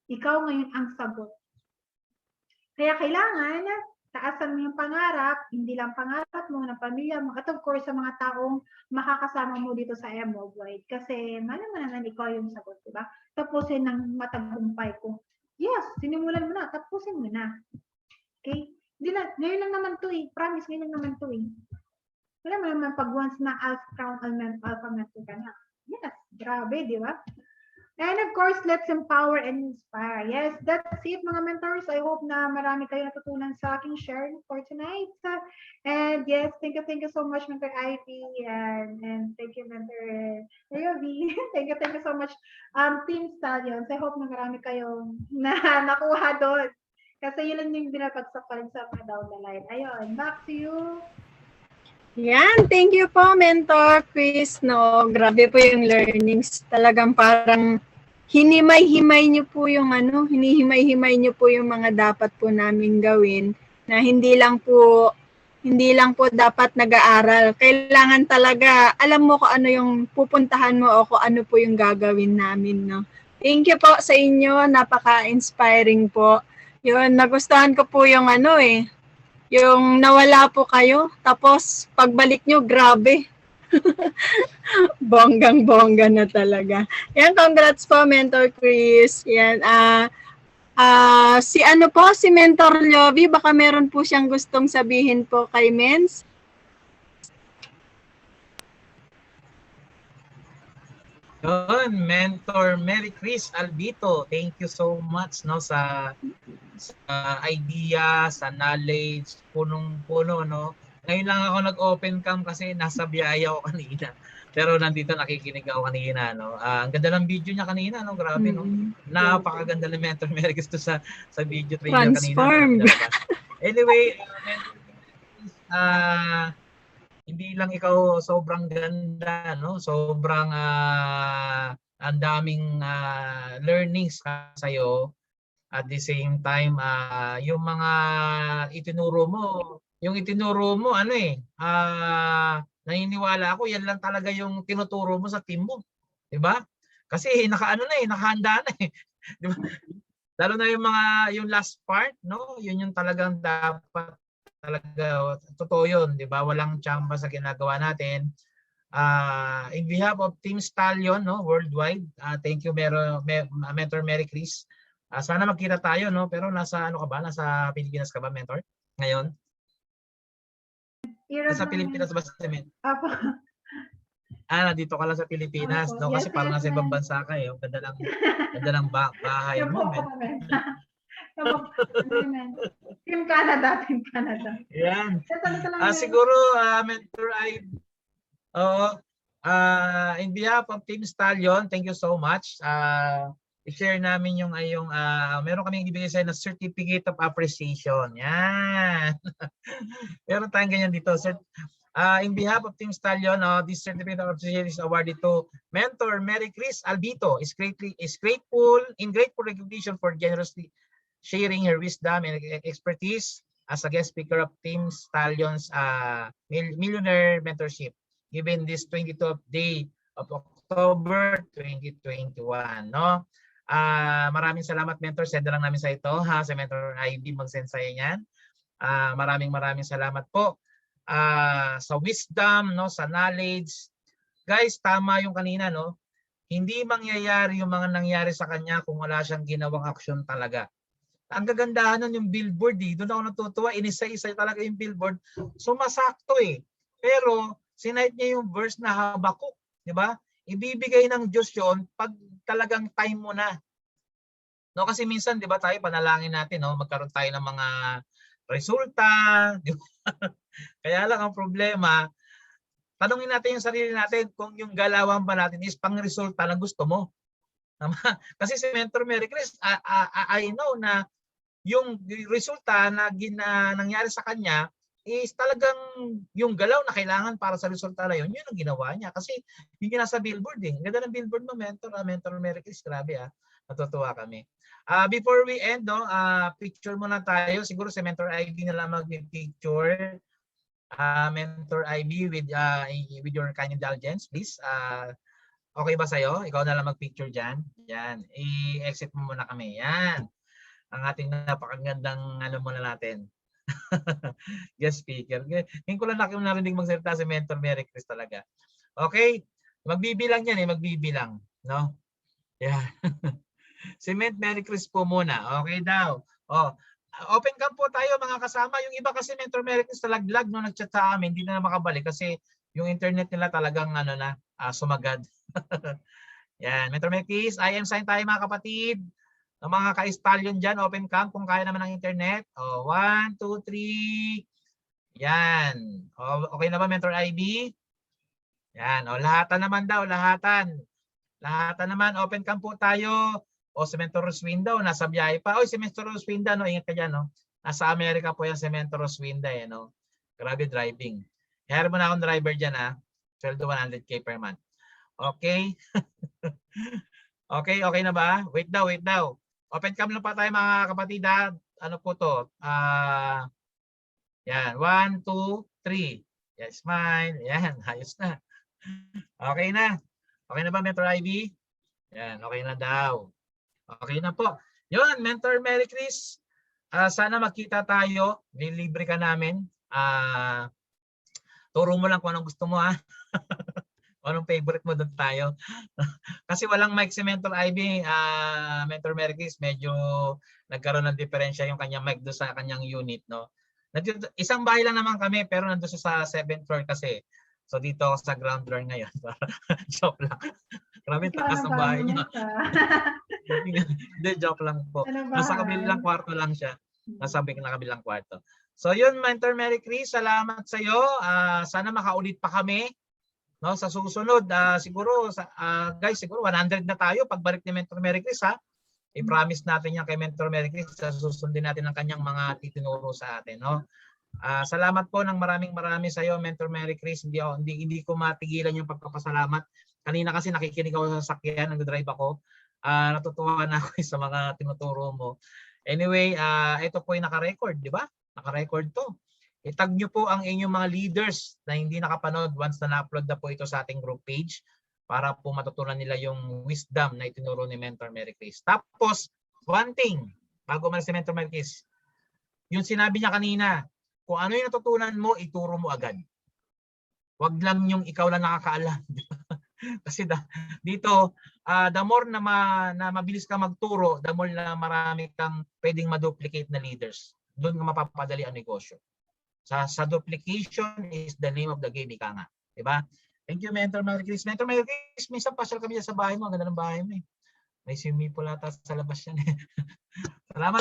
Ikaw ngayon ang sagot. Kaya kailangan, taasan mo yung pangarap, hindi lang pangarap mo, ng pamilya mo, at of course, sa mga taong makakasama mo dito sa Worldwide. Kasi, malam mo naman ikaw yung sagot, diba? Tapusin ng matagumpay ko. Yes, sinimulan mo na, tapusin mo na. Okay? Ngayon lang naman to eh. Promise, ngayon lang naman to eh. Wala mo naman pag once na alpha mentor ka na. Yes, grabe, di ba? And of course, let's empower and inspire. Yes, that's it mga mentors. I hope na marami kayo natutunan sa aking sharing for tonight. And yes, thank you so much, Mentor Ivy. And thank you, Mentor Ryobi. Thank you so much, Team Stallions. I hope na marami kayong nakuha doon. Kasi yun lang yung binapagsak pa rin sa mga down the line. Ayun, back to you. Yan, thank you po, Mentor Chris. No, grabe po yung learnings. Talagang parang hinimay-himay niyo po yung hinihimay-himay niyo po yung mga dapat po namin gawin na hindi lang po dapat nag-aaral. Kailangan talaga alam mo kung ano yung pupuntahan mo o kung ano po yung gagawin namin, no. Thank you po sa inyo, napaka-inspiring po. Yun, nagustuhan ko po yung yung nawala po kayo, tapos pagbalik nyo, grabe. Bonggang-bongga na talaga. Yan, congrats po, Mentor Chris. Yan, si Mentor Lyobi, baka meron po siyang gustong sabihin po kay Mens. Yun, Mentor Mary Chris Albito, thank you so much no sa idea, sa knowledge, punong-puno no. Ngayon lang ako nag-open cam kasi nasa biyaya ako kanina. Pero nandito nakikinig ako kanina no. Ang ganda ng video niya kanina no, grabe no. Napakaganda ng Mentor Mary Chris to sa video trailer Transformed. kanina. Anyway, hindi lang ikaw sobrang ganda no, sobrang ang daming learnings sa iyo. At the same time yung mga itinuro mo naniniwala ako yan lang talaga yung tinuturo mo sa team mo, 'di ba? Kasi nakahanda na eh. 'Di ba? Lalo na yung last part no, yun yung talagang dapat talaga totoo yun, 'di ba? Walang tsamba sa ginagawa natin. In behalf of Team Stallion no, worldwide, thank you Mentor Mary Chris. Sana magkita tayo no, pero nasa nasa Pilipinas ka ba, Mentor? Ngayon? Nasa Pilipinas ba si Mentor? Apo. Nandito ka lang sa Pilipinas no, kasi parang nasa ibang bansa ka eh. Ganda ng bahay mo, Team Canada. Yan. Siguro Mentor in behalf of Team Stallion, thank you so much. I-share namin yung meron kaming ibigay sa na certificate of appreciation. Yan. Meron tayong ganyan dito. In behalf of Team Stallion, this certificate of appreciation is awarded to Mentor Mary Chris Albito. Is grateful recognition for generously sharing her wisdom and expertise as a guest speaker of Team Stallion's Millionaire Mentorship, given this 22nd day of October 2021. No? Maraming salamat, Mentor. Send lang namin sa ito sa Mentor Ivy, mag-send sa yan. Maraming salamat po sa wisdom, no, sa knowledge. Guys, tama yung kanina, no? Hindi mangyayari yung mga nangyari sa kanya kung wala siyang ginawang aksyon talaga. Ang gagandahan nun yung billboard eh. Doon ako natutuwa, inisa-isa talaga yung billboard. Sumasakto eh. Pero sinight niya yung verse na Habakuk, di ba? Ibibigay ng Diyos yun pag talagang time mo na. No, kasi minsan, di ba, tayo panalangin natin, no, magkaroon tayo ng mga resulta, di ba? Kaya lang ang problema, tanungin natin yung sarili natin kung yung galawan pa natin is pang-resulta na gusto mo. Kasi si Mentor Mary Chris, I know na yung resulta na nangyari sa kanya is talagang yung galaw na kailangan para sa resulta na yun ang ginawa niya. Kasi yung nasa billboard eh. Ganda ng billboard mo, Mentor Mary Chris. Grabe natutuwa kami. Before we end, no, picture muna tayo. Siguro si Mentor Ivy na lang mag-picture. Mentor Ivy with your kind indulgence, please. Okay ba sa'yo? Ikaw na lang mag-picture dyan. Yan. I-exit mo muna kami. Yan. Ang ating napakagandang muna natin. Guest speaker. Ngayon ko lang narinig magsalita si Mentor Mary Chris talaga. Okay? Magbibilang yan magbibilang. No? Yeah. Si Mentor Mary Chris po muna. Okay daw. Open cam po tayo mga kasama. Yung iba kasi Mentor Mary Chris talaglag no, nag-chat sa amin. Hindi na makabalik kasi yung internet nila talagang sumagad. Yan, Mentor Mekis, I am sign tayo mga kapatid. Ng mga ka-stallion dyan, open cam kung kaya naman ng internet. O, 1, 2, 3. Yan. O, okay na ba, Mentor IB? Yan. O, lahatan naman daw, lahatan. Lahatan naman, open cam po tayo. O, si Mentor Roswinda, nasa biyahe pa. O, si Mentor Roswinda, no, ingat ka dyan, no? Nasa Amerika po yan si Mentor Roswinda, eh, no? Grabe driving. Hire mo na akong driver dyan, ha? 12 to 100K per month. Okay? Okay, okay na ba? Wait daw, wait daw. Open cam lang pa tayo mga kapatid, ha? Ano po to? Yan, 1, 2, 3. Yan, smile. Yan, ayos na. Okay na. Okay na ba, Mentor Ivy? Yan, okay na daw. Okay na po. Yun, Mentor Mary Chris. Sana magkita tayo. Nilibre ka namin. Turo mo lang kung anong gusto mo, ha? Anong favorite mo, doon tayo. Kasi walang mic si Mentor Ivy, Mentor Mary Chris, medyo nagkaroon ng diferensya yung kanyang mic doon sa kanyang unit, no? Isang bahay lang naman kami, pero nandun sa 7th floor kasi. So dito ako sa ground floor ngayon. Joke lang. Grabe taas ng bahay niya. Hindi, joke lang po. Nasa kabilang kwarto lang siya. Nasa kabilang kwarto. So yun, Mentor Mary Chris, salamat sa iyo. Sana makaulit pa kami. No, sa susunod, siguro, guys, siguro 100 na tayo pagbalik ni Mentor Mary Chris, ha? I-promise natin yan kay Mentor Mary Chris, susundin natin ang kanyang mga titinuro sa atin, no? Salamat po ng maraming sa iyo, Mentor Mary Chris. Hindi ko matigilan yung pagpapasalamat. Kanina kasi nakikinig ako sa sasakyan, nag-drive ako. Natutuwa na ako sa mga tinuturo mo. Anyway, ito po yung naka-record, di ba? Naka-record to. Itag nyo po ang inyong mga leaders na hindi nakapanood once na na-upload na po ito sa ating group page para po matutunan nila yung wisdom na itinuro ni Mentor Mary Chris. Tapos, one thing, bago man si Mentor Mary Chris, yung sinabi niya kanina, kung ano yung natutunan mo, ituro mo agad. Wag lang yung ikaw lang nakakaalam. Kasi dito, the more na mabilis ka magturo, the more na marami kang pwedeng ma-duplicate na leaders. Doon nga mapapadali ang negosyo. Sa duplication is the name of the game, ika nga. Diba? Thank you, Mentor Mary Chris. Mentor Mary Chris, minsan pasyal kami sa bahay mo. Ang ganda ng bahay mo, eh. May swimming pool ata sa labas yan, eh. Salamat.